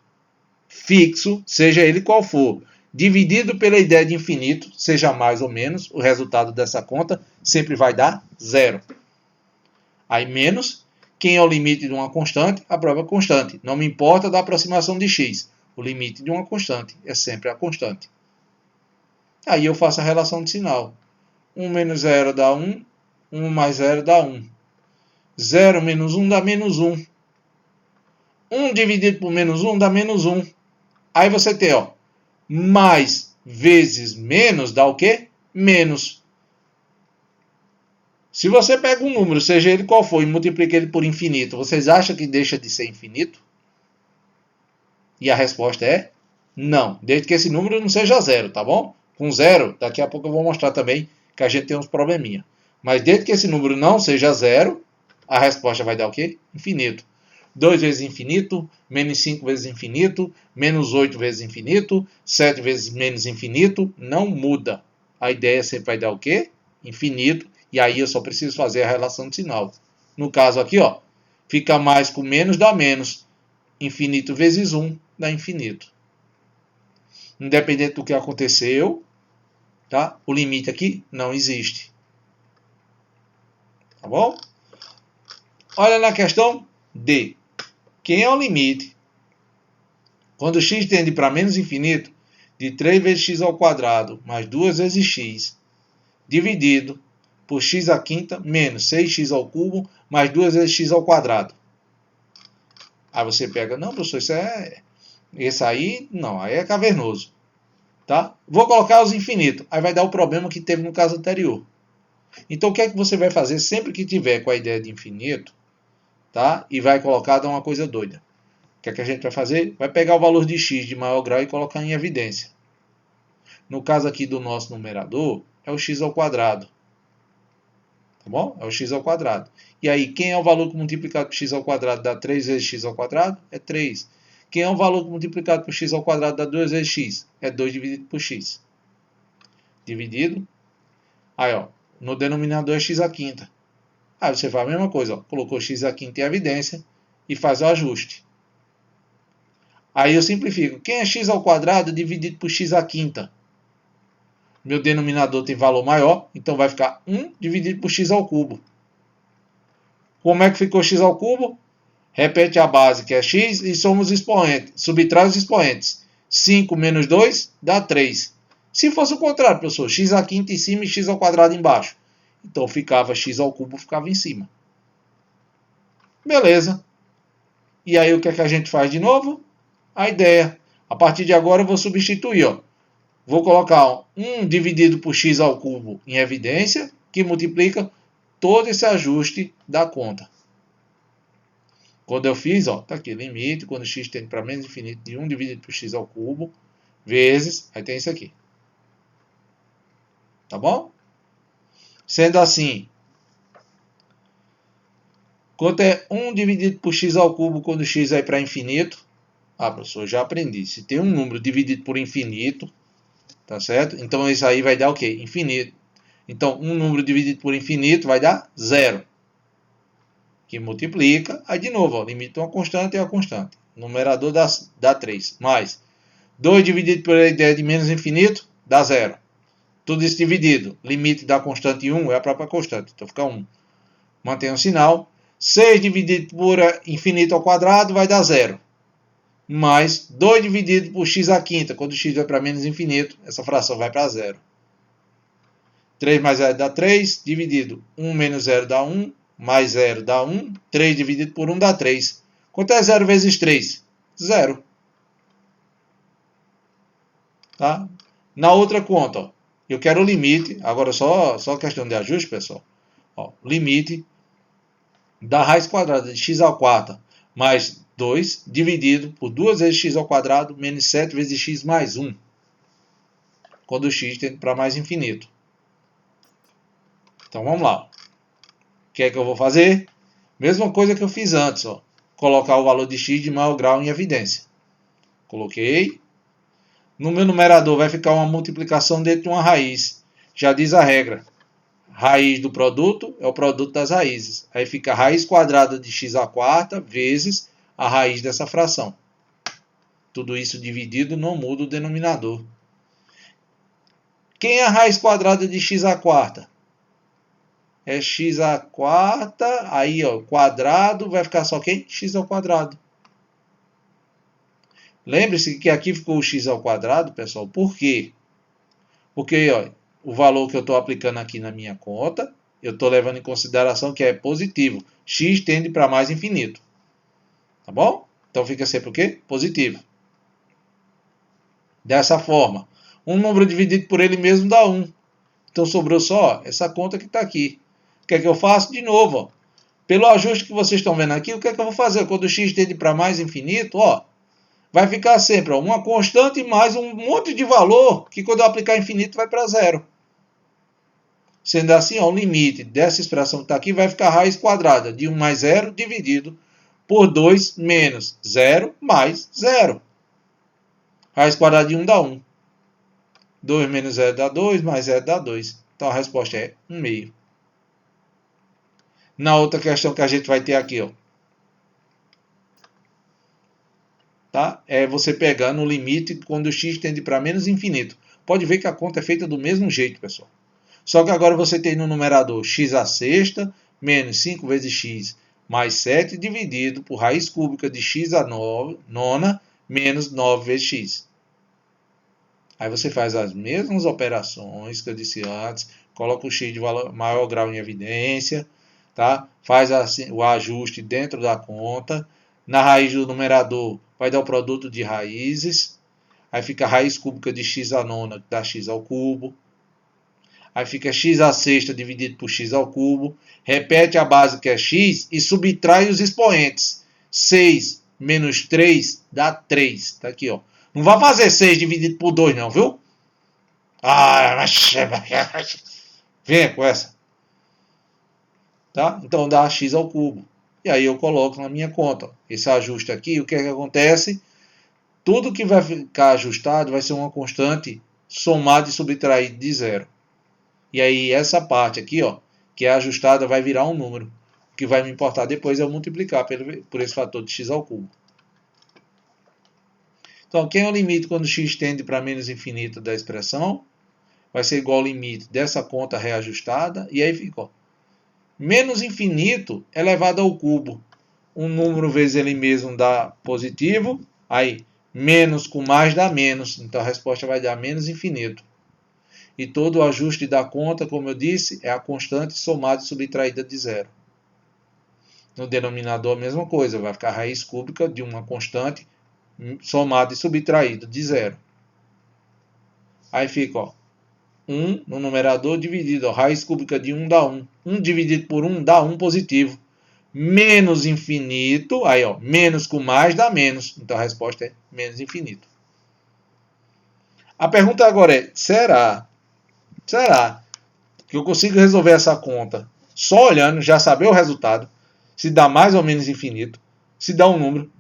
[SPEAKER 1] fixo, seja ele qual for, dividido pela ideia de infinito, seja mais ou menos, o resultado dessa conta sempre vai dar 0. Aí, menos, quem é o limite de uma constante? A própria constante. Não me importa da aproximação de x. O limite de uma constante é sempre a constante. Aí eu faço a relação de sinal. 1 menos 0 dá 1. 1 mais 0 dá 1. 0 menos 1 dá menos 1. 1 dividido por menos 1 dá menos 1. Aí você tem, ó, mais vezes menos dá o quê? Menos. Se você pega um número, seja ele qual for, e multiplica ele por infinito, vocês acham que deixa de ser infinito? E a resposta é não, desde que esse número não seja 0, tá bom? Com 0, daqui a pouco eu vou mostrar também que a gente tem uns probleminha. Mas desde que esse número não seja 0, a resposta vai dar o quê? Infinito. 2 vezes infinito, menos 5 vezes infinito, menos 8 vezes infinito, 7 vezes menos infinito, não muda. A ideia sempre vai dar o quê? Infinito. E aí eu só preciso fazer a relação de sinal. No caso aqui, ó, fica mais com menos dá menos. Infinito vezes 1 dá infinito. Independente do que aconteceu, tá? O limite aqui não existe. Tá bom? Olha na questão D. Quem é o limite quando x tende para menos infinito de 3 vezes x ao quadrado mais 2 vezes x dividido por x à quinta menos 6x ao cubo mais 2 vezes x ao quadrado. Aí você pega, não, professor, esse aí, não, aí é cavernoso. Tá? Vou colocar os infinitos, aí vai dar o problema que teve no caso anterior. Então o que é que você vai fazer sempre que tiver com a ideia de infinito, tá? E vai colocar, dar uma coisa doida. O que é que a gente vai fazer? Vai pegar o valor de x de maior grau e colocar em evidência. No caso aqui do nosso numerador, é o x ao quadrado. Tá bom? É o x ao quadrado. E aí, quem é o valor que multiplicado por x ao quadrado dá 3 vezes x ao quadrado? É 3. Quem é o valor que multiplicado por x ao quadrado dá 2 vezes x? É 2 dividido por x. Dividido. Aí, ó, no denominador é x à quinta. Aí você faz a mesma coisa, ó, colocou x à quinta em evidência e faz o ajuste. Aí eu simplifico. Quem é x ao quadrado dividido por x à quinta? Meu denominador tem valor maior, então vai ficar 1 dividido por x ao cubo. Como é que ficou x ao cubo? Repete a base, que é x, e somos expoentes. Subtrai os expoentes. 5 menos 2 dá 3. Se fosse o contrário, professor, x à quinta em cima e x ao quadrado embaixo. Então ficava x ao cubo, ficava em cima. Beleza. E aí o que é que a gente faz de novo? A ideia. A partir de agora eu vou substituir, ó. Vou colocar 1 dividido por x ao cubo em evidência, que multiplica todo esse ajuste da conta. Quando eu fiz, ó, tá aqui, limite, quando x tende para menos infinito de 1 dividido por x ao cubo, vezes, aí tem isso aqui. Tá bom? Sendo assim, quanto é 1 dividido por x ao cubo quando x vai para infinito? Ah, professor, já aprendi. Se tem um número dividido por infinito, tá certo? Então isso aí vai dar o quê? Infinito. Então, um número dividido por infinito vai dar 0. Que multiplica. Aí, de novo, ó, limite de uma constante é a constante. O numerador dá 3. Mais 2 dividido por a ideia de menos infinito, dá 0. Tudo isso dividido. Limite da constante 1 é a própria constante. Então, fica 1. Mantém o sinal. 6 dividido por infinito ao quadrado vai dar 0. Mais 2 dividido por x à quinta. Quando x vai para menos infinito, essa fração vai para 0. 3 mais 0 dá 3. Dividido 1 menos 0 dá 1. Mais 0 dá 1. 3 dividido por 1 dá 3. Quanto é 0 vezes 3? 0. Tá? Na outra conta, ó, eu quero o limite. Agora só questão de ajuste, pessoal. Ó, limite da raiz quadrada de x ao quarto mais 2 dividido por 2 vezes x ao quadrado menos 7 vezes x mais 1. Quando o x tende para mais infinito. Então vamos lá. O que é que eu vou fazer? Mesma coisa que eu fiz antes. Ó. Colocar o valor de x de maior grau em evidência. Coloquei. No meu numerador vai ficar uma multiplicação dentro de uma raiz. Já diz a regra. Raiz do produto é o produto das raízes. Aí fica a raiz quadrada de x à quarta vezes a raiz dessa fração. Tudo isso dividido não muda o denominador. Quem é a raiz quadrada de x à quarta? É x à quarta, aí ó, quadrado, vai ficar só quem? X ao quadrado. Lembre-se que aqui ficou o x ao quadrado, pessoal. Por quê? Porque ó, o valor que eu estou aplicando aqui na minha conta, eu estou levando em consideração que é positivo. X tende para mais infinito. Tá bom? Então fica sempre o quê? Positivo. Dessa forma, um número dividido por ele mesmo dá 1. Então sobrou só essa conta que está aqui. O que é que eu faço? De novo, ó. Pelo ajuste que vocês estão vendo aqui, o que é que eu vou fazer? Quando o x tende para mais infinito, ó, vai ficar sempre ó, uma constante mais um monte de valor que quando eu aplicar infinito vai para 0. Sendo assim, ó, o limite dessa expressão que está aqui vai ficar raiz quadrada de 1 mais 0 dividido por 2 menos 0 mais 0. Raiz quadrada de 1 dá 1. 2 menos 0 dá 2, mais 0 dá 2. Então a resposta é 1/2. na outra questão que a gente vai ter aqui, ó. Tá? É você pegando o limite quando o x tende para menos infinito. Pode ver que a conta é feita do mesmo jeito, pessoal. Só que agora você tem no numerador x à sexta menos 5 vezes x mais 7 dividido por raiz cúbica de x à nona menos 9 vezes x. Aí você faz as mesmas operações que eu disse antes, coloca o x de maior grau em evidência, tá? Faz assim, o ajuste dentro da conta. Na raiz do numerador vai dar o produto de raízes. Aí fica a raiz cúbica de x à nona, que dá x ao cubo. Aí fica x à sexta dividido por x ao cubo. Repete a base que é x e subtrai os expoentes. 6 menos 3 dá 3. Tá aqui, ó. Não vai fazer 6 dividido por 2 não, viu? Vem com essa. Tá? Então dá x ao cubo. E aí eu coloco na minha conta. Esse ajuste aqui, o que é que acontece? Tudo que vai ficar ajustado vai ser uma constante somada e subtraída de zero. E aí essa parte aqui, ó, que é ajustada, vai virar um número. O que vai me importar depois é eu multiplicar por esse fator de x ao cubo. Então, quem é o limite quando x tende para menos infinito da expressão? Vai ser igual ao limite dessa conta reajustada. E aí fica, ó, menos infinito elevado ao cubo. Um número vezes ele mesmo dá positivo. Aí, menos com mais dá menos. Então, a resposta vai dar menos infinito. E todo o ajuste da conta, como eu disse, é a constante somada e subtraída de zero. No denominador, a mesma coisa. Vai ficar a raiz cúbica de uma constante somada e subtraída de zero. Aí fica, ó, 1 no numerador dividido, ó, raiz cúbica de 1 dá 1. 1 dividido por 1 dá 1 positivo. Menos infinito, aí ó, menos com mais dá menos. Então a resposta é menos infinito. A pergunta agora é, será que eu consigo resolver essa conta só olhando, já saber o resultado, se dá mais ou menos infinito, se dá um número?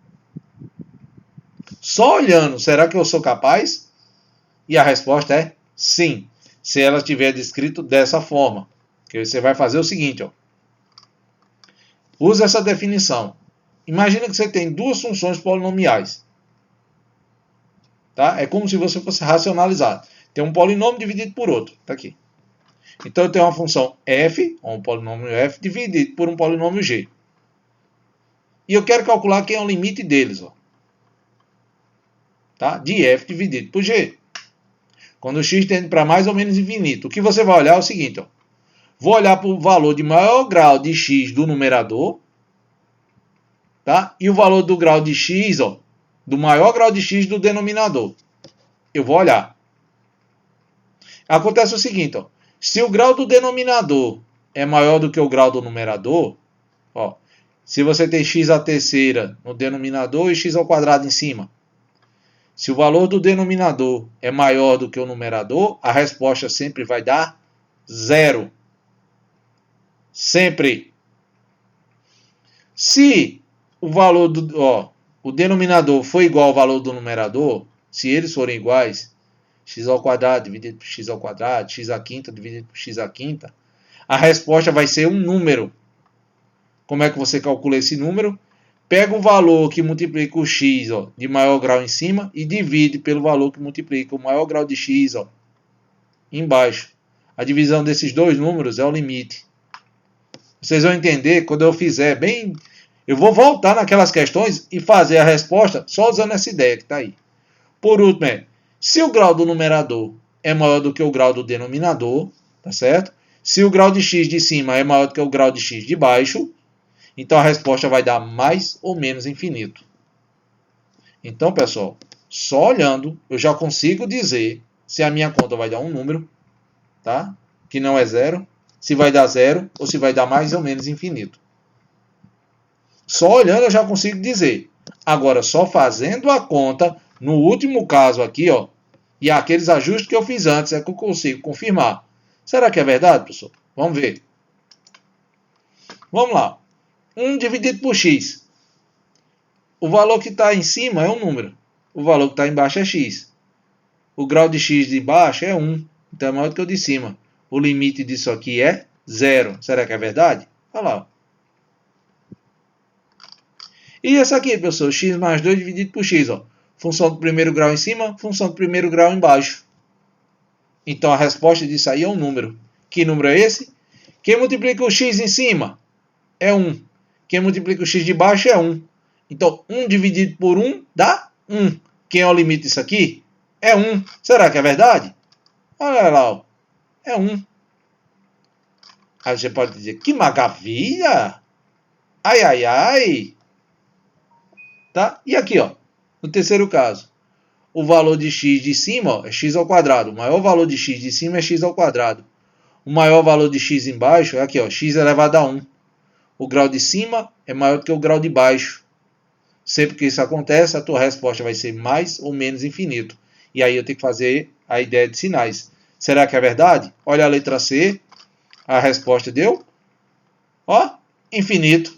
[SPEAKER 1] Só olhando, será que eu sou capaz? E a resposta é sim, se ela estiver descrito dessa forma. Que você vai fazer o seguinte, ó. Usa essa definição. Imagina que você tem duas funções polinomiais. Tá? É como se você fosse racionalizar. Tem um polinômio dividido por outro. Tá aqui. Então eu tenho uma função f, ou um polinômio f, dividido por um polinômio g. E eu quero calcular quem é o limite deles. Ó. Tá? De f dividido por g. Quando o x tende para mais ou menos infinito, o que você vai olhar é o seguinte. Ó. Vou olhar para o valor de maior grau de x do numerador. Tá? E o valor do grau de x, ó, do maior grau de x do denominador. Eu vou olhar. Acontece o seguinte. Ó, se o grau do denominador é maior do que o grau do numerador, ó, se você tem x à terceira no denominador e x ao quadrado em cima, se o valor do denominador é maior do que o numerador, a resposta sempre vai dar 0. Sempre. Se o valor do, ó, o denominador for igual ao valor do numerador, se eles forem iguais, x ao quadrado dividido por x ao quadrado, x à quinta dividido por x à quinta, a resposta vai ser um número. Como é que você calcula esse número? Pega o valor que multiplica o x, ó, de maior grau em cima e divide pelo valor que multiplica o maior grau de x, ó, embaixo. A divisão desses dois números é o limite. Vocês vão entender quando eu fizer bem... Eu vou voltar naquelas questões e fazer a resposta só usando essa ideia que está aí. Por último, se o grau do numerador é maior do que o grau do denominador, tá certo? Se o grau de x de cima é maior do que o grau de x de baixo, então a resposta vai dar mais ou menos infinito. Então, pessoal, só olhando eu já consigo dizer se a minha conta vai dar um número, tá? Que não é zero, se vai dar zero ou se vai dar mais ou menos infinito. Só olhando eu já consigo dizer. Agora, só fazendo a conta, no último caso aqui, ó, e aqueles ajustes que eu fiz antes, é que eu consigo confirmar. Será que é verdade, pessoal? Vamos ver. Vamos lá. 1 dividido por x. O valor que está em cima é um número. O valor que está embaixo é x. O grau de x de baixo é 1. Então é maior do que o de cima. O limite disso aqui é 0. Será que é verdade? Olha lá. E essa aqui, pessoal, x mais 2 dividido por x, ó. Função do primeiro grau em cima, função do primeiro grau embaixo. Então a resposta disso aí é um número. Que número é esse? Quem multiplica o x em cima é 1. Quem multiplica o x de baixo é 1. Então 1 dividido por 1 dá 1. Quem é o limite disso aqui? É 1. Será que é verdade? Olha lá, ó. É 1. Aí você pode dizer, que maravilha! Ai, ai, ai! Tá? E aqui, ó, no terceiro caso, o valor de x de cima, ó, é x ao quadrado. O maior valor de x de cima é x ao quadrado. O maior valor de x embaixo é aqui, ó, x elevado a 1. O grau de cima é maior do que o grau de baixo. Sempre que isso acontece, a tua resposta vai ser mais ou menos infinito. E aí eu tenho que fazer a ideia de sinais. Será que é verdade? Olha a letra C. A resposta deu, ó, infinito.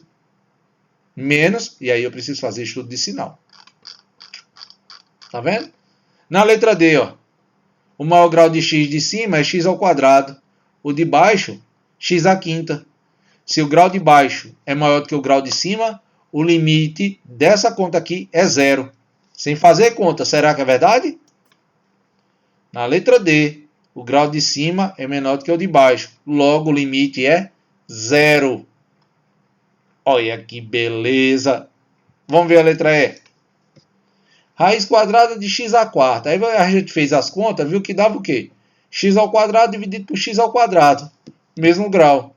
[SPEAKER 1] Menos, e aí eu preciso fazer estudo de sinal. Tá vendo? Na letra D, ó, o maior grau de x de cima é x ao quadrado. O de baixo, x à quinta. Se o grau de baixo é maior do que o grau de cima, o limite dessa conta aqui é zero. Sem fazer conta, será que é verdade? Na letra D, o grau de cima é menor do que o de baixo. Logo, o limite é zero. Olha que beleza. Vamos ver a letra E. Raiz quadrada de x à quarta. Aí a gente fez as contas, viu que dava o quê? X ao quadrado dividido por x ao quadrado. Mesmo grau.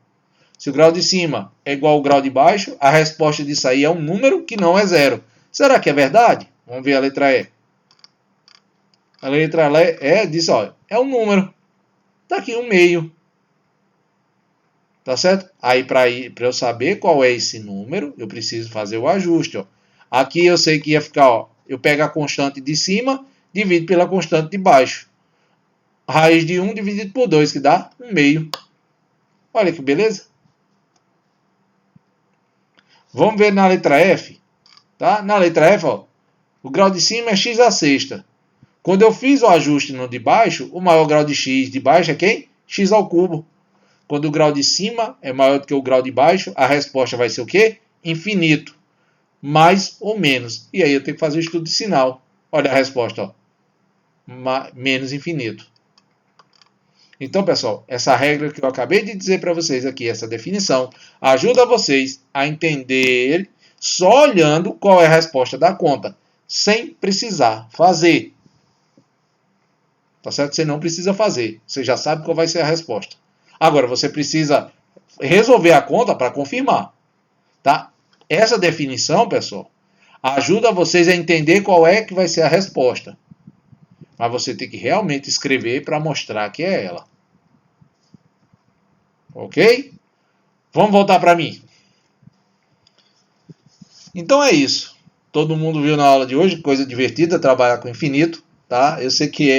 [SPEAKER 1] Se o grau de cima é igual ao grau de baixo, a resposta disso aí é um número que não é zero. Será que é verdade? Vamos ver a letra E. A letra E diz, olha, é um número. Está aqui um meio. Tá certo? Aí, para eu saber qual é esse número, eu preciso fazer o ajuste. Ó. Aqui eu sei que ia ficar, ó, eu pego a constante de cima, divido pela constante de baixo. Raiz de 1 dividido por 2, que dá 1 meio. Olha que beleza. Vamos ver na letra F. Tá? Na letra F, ó, o grau de cima é x à sexta. Quando eu fiz o ajuste no de baixo, o maior grau de x de baixo é quem? X ao cubo. Quando o grau de cima é maior do que o grau de baixo, a resposta vai ser o quê? Infinito. Mais ou menos. E aí eu tenho que fazer o estudo de sinal. Olha a resposta, ó. Menos infinito. Então, pessoal, essa regra que eu acabei de dizer para vocês aqui, essa definição, ajuda vocês a entender só olhando qual é a resposta da conta, sem precisar fazer. Tá certo? Você não precisa fazer. Você já sabe qual vai ser a resposta. Agora, você precisa resolver a conta para confirmar. Tá? Essa definição, pessoal, ajuda vocês a entender qual é que vai ser a resposta. Mas você tem que realmente escrever para mostrar que é ela. Ok? Vamos voltar para mim. Então é isso. Todo mundo viu na aula de hoje, coisa divertida, trabalhar com infinito. Tá? Eu sei que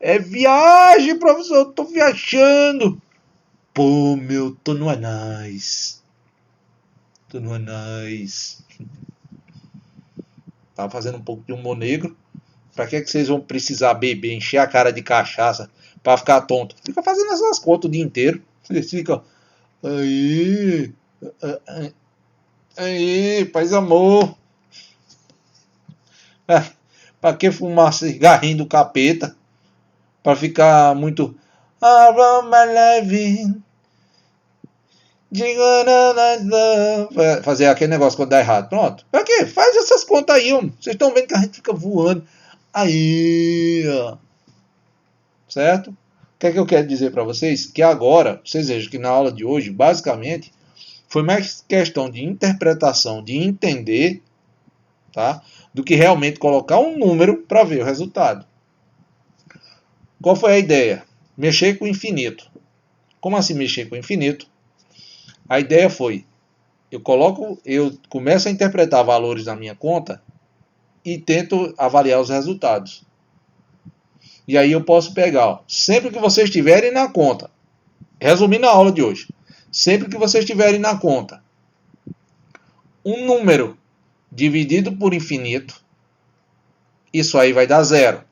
[SPEAKER 1] é viagem, professor, eu tô viajando. Pô, meu, tô no Anais. Tô no Anais. Tava fazendo um pouco de humor negro. Pra que vocês vão precisar beber, encher a cara de cachaça pra ficar tonto? Fica fazendo essas contas o dia inteiro. Vocês ficam... Aí, paz amor. Pra que fumar cigarrinho do capeta? Pra ficar muito... fazer aquele negócio quando dá errado. Pronto. Pra quê? Faz essas contas aí, homem. Vocês estão vendo que a gente fica voando. Aí, ó. Certo? O que é que eu quero dizer para vocês? Que agora, vocês vejam que na aula de hoje, basicamente, foi mais questão de interpretação, de entender, tá? Do que realmente colocar um número para ver o resultado. Qual foi a ideia? Mexer com o infinito. Como assim mexer com o infinito? A ideia foi, eu começo a interpretar valores na minha conta e tento avaliar os resultados. E aí eu posso pegar, ó, sempre que vocês estiverem na conta, resumindo a aula de hoje, sempre que vocês estiverem na conta, um número dividido por infinito, isso aí vai dar zero.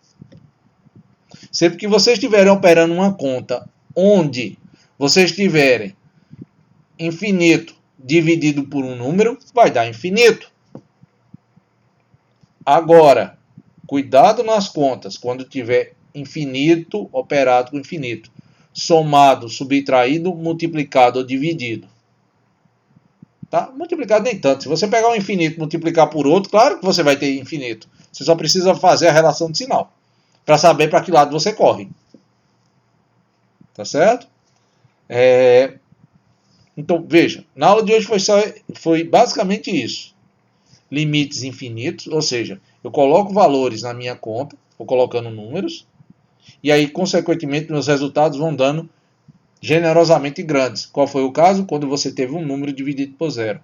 [SPEAKER 1] Sempre que vocês estiverem operando uma conta onde vocês tiverem infinito dividido por um número vai dar infinito. Agora, cuidado nas contas, quando tiver infinito operado com infinito. Somado, subtraído, multiplicado ou dividido. Tá? Multiplicado nem tanto. Se você pegar um infinito e multiplicar por outro, claro que você vai ter infinito. Você só precisa fazer a relação de sinal para saber para que lado você corre. Tá certo? Então, veja, na aula de hoje foi basicamente isso. Limites infinitos, ou seja, eu coloco valores na minha conta, vou colocando números, e aí, consequentemente, meus resultados vão dando generosamente grandes. Qual foi o caso? Quando você teve um número dividido por zero.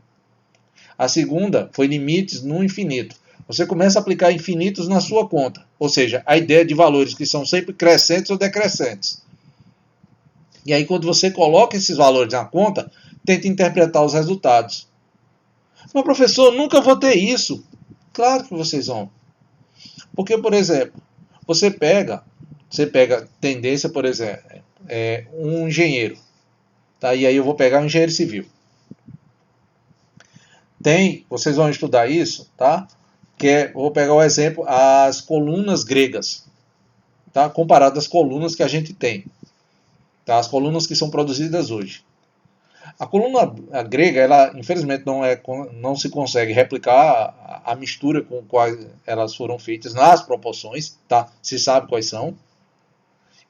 [SPEAKER 1] A segunda foi limites no infinito. Você começa a aplicar infinitos na sua conta, ou seja, a ideia de valores que são sempre crescentes ou decrescentes. E aí, quando você coloca esses valores na conta, tenta interpretar os resultados. Mas, professor, nunca vou ter isso. Claro que vocês vão. Porque, por exemplo, você pega tendência, por exemplo, um engenheiro. Tá? E aí eu vou pegar um engenheiro civil. Vocês vão estudar isso, tá? Vou pegar o exemplo, as colunas gregas. Tá? Comparado às colunas que a gente tem. Tá? As colunas que são produzidas hoje. A coluna grega, ela infelizmente não se consegue replicar a mistura com quais elas foram feitas nas proporções, tá? Se sabe quais são.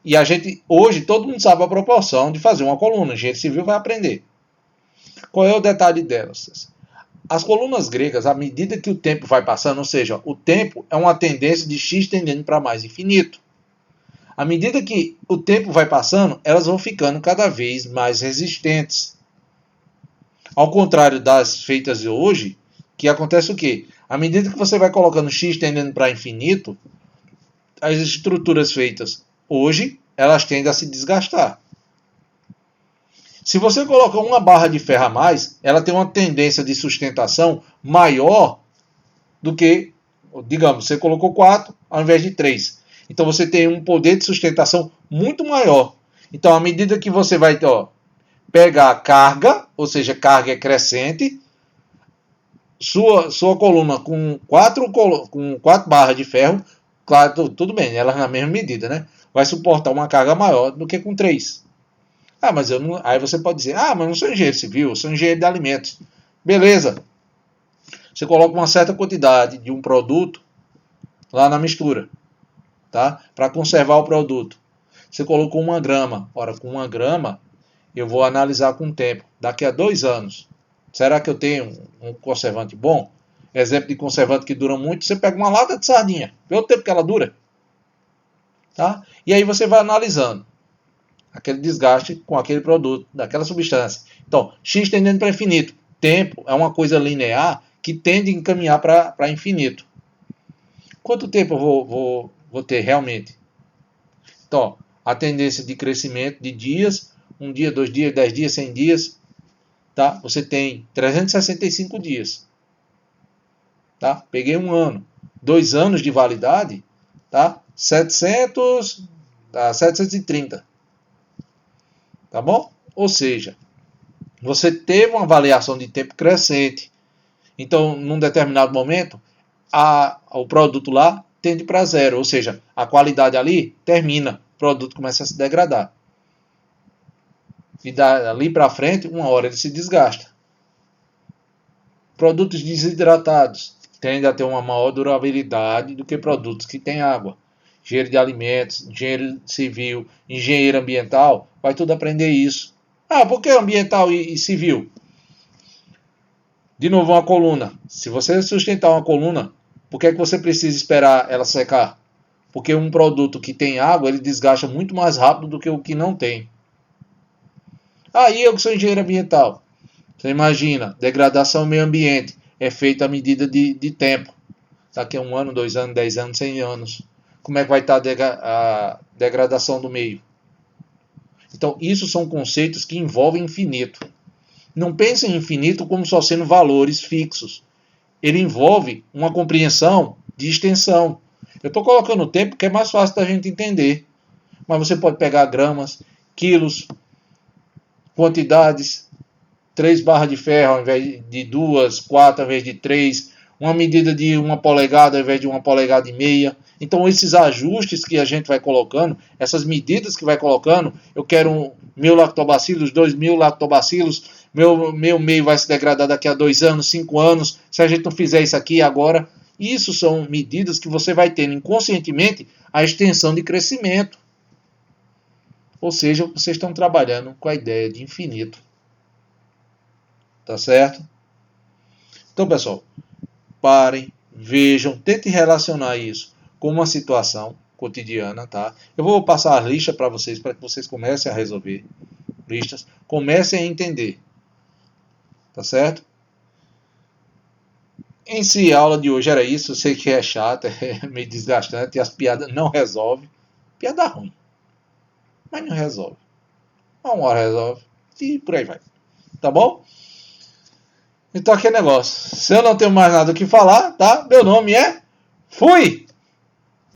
[SPEAKER 1] E hoje, todo mundo sabe a proporção de fazer uma coluna. O engenheiro civil vai aprender. Qual é o detalhe delas? As colunas gregas, à medida que o tempo vai passando, ou seja, o tempo é uma tendência de x tendendo para mais infinito. À medida que o tempo vai passando, elas vão ficando cada vez mais resistentes. Ao contrário das feitas de hoje, que acontece o quê? À medida que você vai colocando x tendendo para infinito, as estruturas feitas hoje, elas tendem a se desgastar. Se você coloca uma barra de ferro a mais, ela tem uma tendência de sustentação maior do que, digamos, você colocou 4 ao invés de 3. Então você tem um poder de sustentação muito maior. Então, à medida que você vai pegar a carga, ou seja, carga é crescente, sua coluna com 4 barras de ferro, claro, tudo bem, elas na mesma medida, né? Vai suportar uma carga maior do que com 3. Mas eu não. Aí você pode dizer, mas eu não sou engenheiro civil, eu sou engenheiro de alimentos. Beleza. Você coloca uma certa quantidade de um produto lá na mistura, tá? Para conservar o produto. Você colocou 1 grama. Ora, com 1 grama, eu vou analisar com o tempo. Daqui a 2 anos, será que eu tenho um conservante bom? Exemplo de conservante que dura muito, você pega uma lata de sardinha. Vê o tempo que ela dura. Tá? E aí você vai analisando aquele desgaste com aquele produto, daquela substância. Então, x tendendo para infinito. Tempo é uma coisa linear que tende a encaminhar para infinito. Quanto tempo eu vou ter realmente? Então, a tendência de crescimento de dias, 1 dia, 2 dias, 10 dias, 100 dias, tá? Você tem 365 dias. Tá? Peguei 1 ano. 2 anos de validade, tá? 730. Tá bom? Ou seja, você teve uma variação de tempo crescente. Então, num determinado momento, o produto lá tende para zero. Ou seja, a qualidade ali termina. O produto começa a se degradar. E dali para frente, uma hora ele se desgasta. Produtos desidratados tendem a ter uma maior durabilidade do que produtos que têm água. Engenheiro de alimentos, engenheiro civil, engenheiro ambiental, vai tudo aprender isso. Por que ambiental e civil? De novo, uma coluna. Se você sustentar uma coluna, por que você precisa esperar ela secar? Porque um produto que tem água, ele desgasta muito mais rápido do que o que não tem. E eu que sou engenheiro ambiental. Você imagina, degradação do meio ambiente é feita à medida de tempo. Daqui a 1 ano, 2 anos, 10 anos, 100 anos. Como é que vai estar a degradação do meio? Então, isso são conceitos que envolvem infinito. Não pense em infinito como só sendo valores fixos. Ele envolve uma compreensão de extensão. Eu estou colocando o tempo porque é mais fácil da gente entender. Mas você pode pegar gramas, quilos, quantidades. 3 barras de ferro ao invés de 2, 4 ao invés de 3, uma medida de 1 polegada ao invés de 1 polegada e meia. Então esses ajustes que a gente vai colocando, essas medidas que vai colocando, eu quero 1.000 lactobacilos, 2.000 lactobacilos, meu meio vai se degradar daqui a 2 anos, 5 anos, se a gente não fizer isso aqui agora. Isso são medidas que você vai tendo inconscientemente a extensão de crescimento. Ou seja, vocês estão trabalhando com a ideia de infinito. Tá certo? Então, pessoal, parem, vejam, tentem relacionar isso com uma situação cotidiana, tá? Eu vou passar as listas para vocês que vocês comecem a resolver listas, comecem a entender. Tá certo? Em si, a aula de hoje era isso. Eu sei que é chata, é meio desgastante, e as piadas não resolvem. Piada ruim, mas não resolve. Uma hora resolve e por aí vai. Tá bom? Então aqui é negócio. Se eu não tenho mais nada o que falar, tá? Meu nome é... Fui!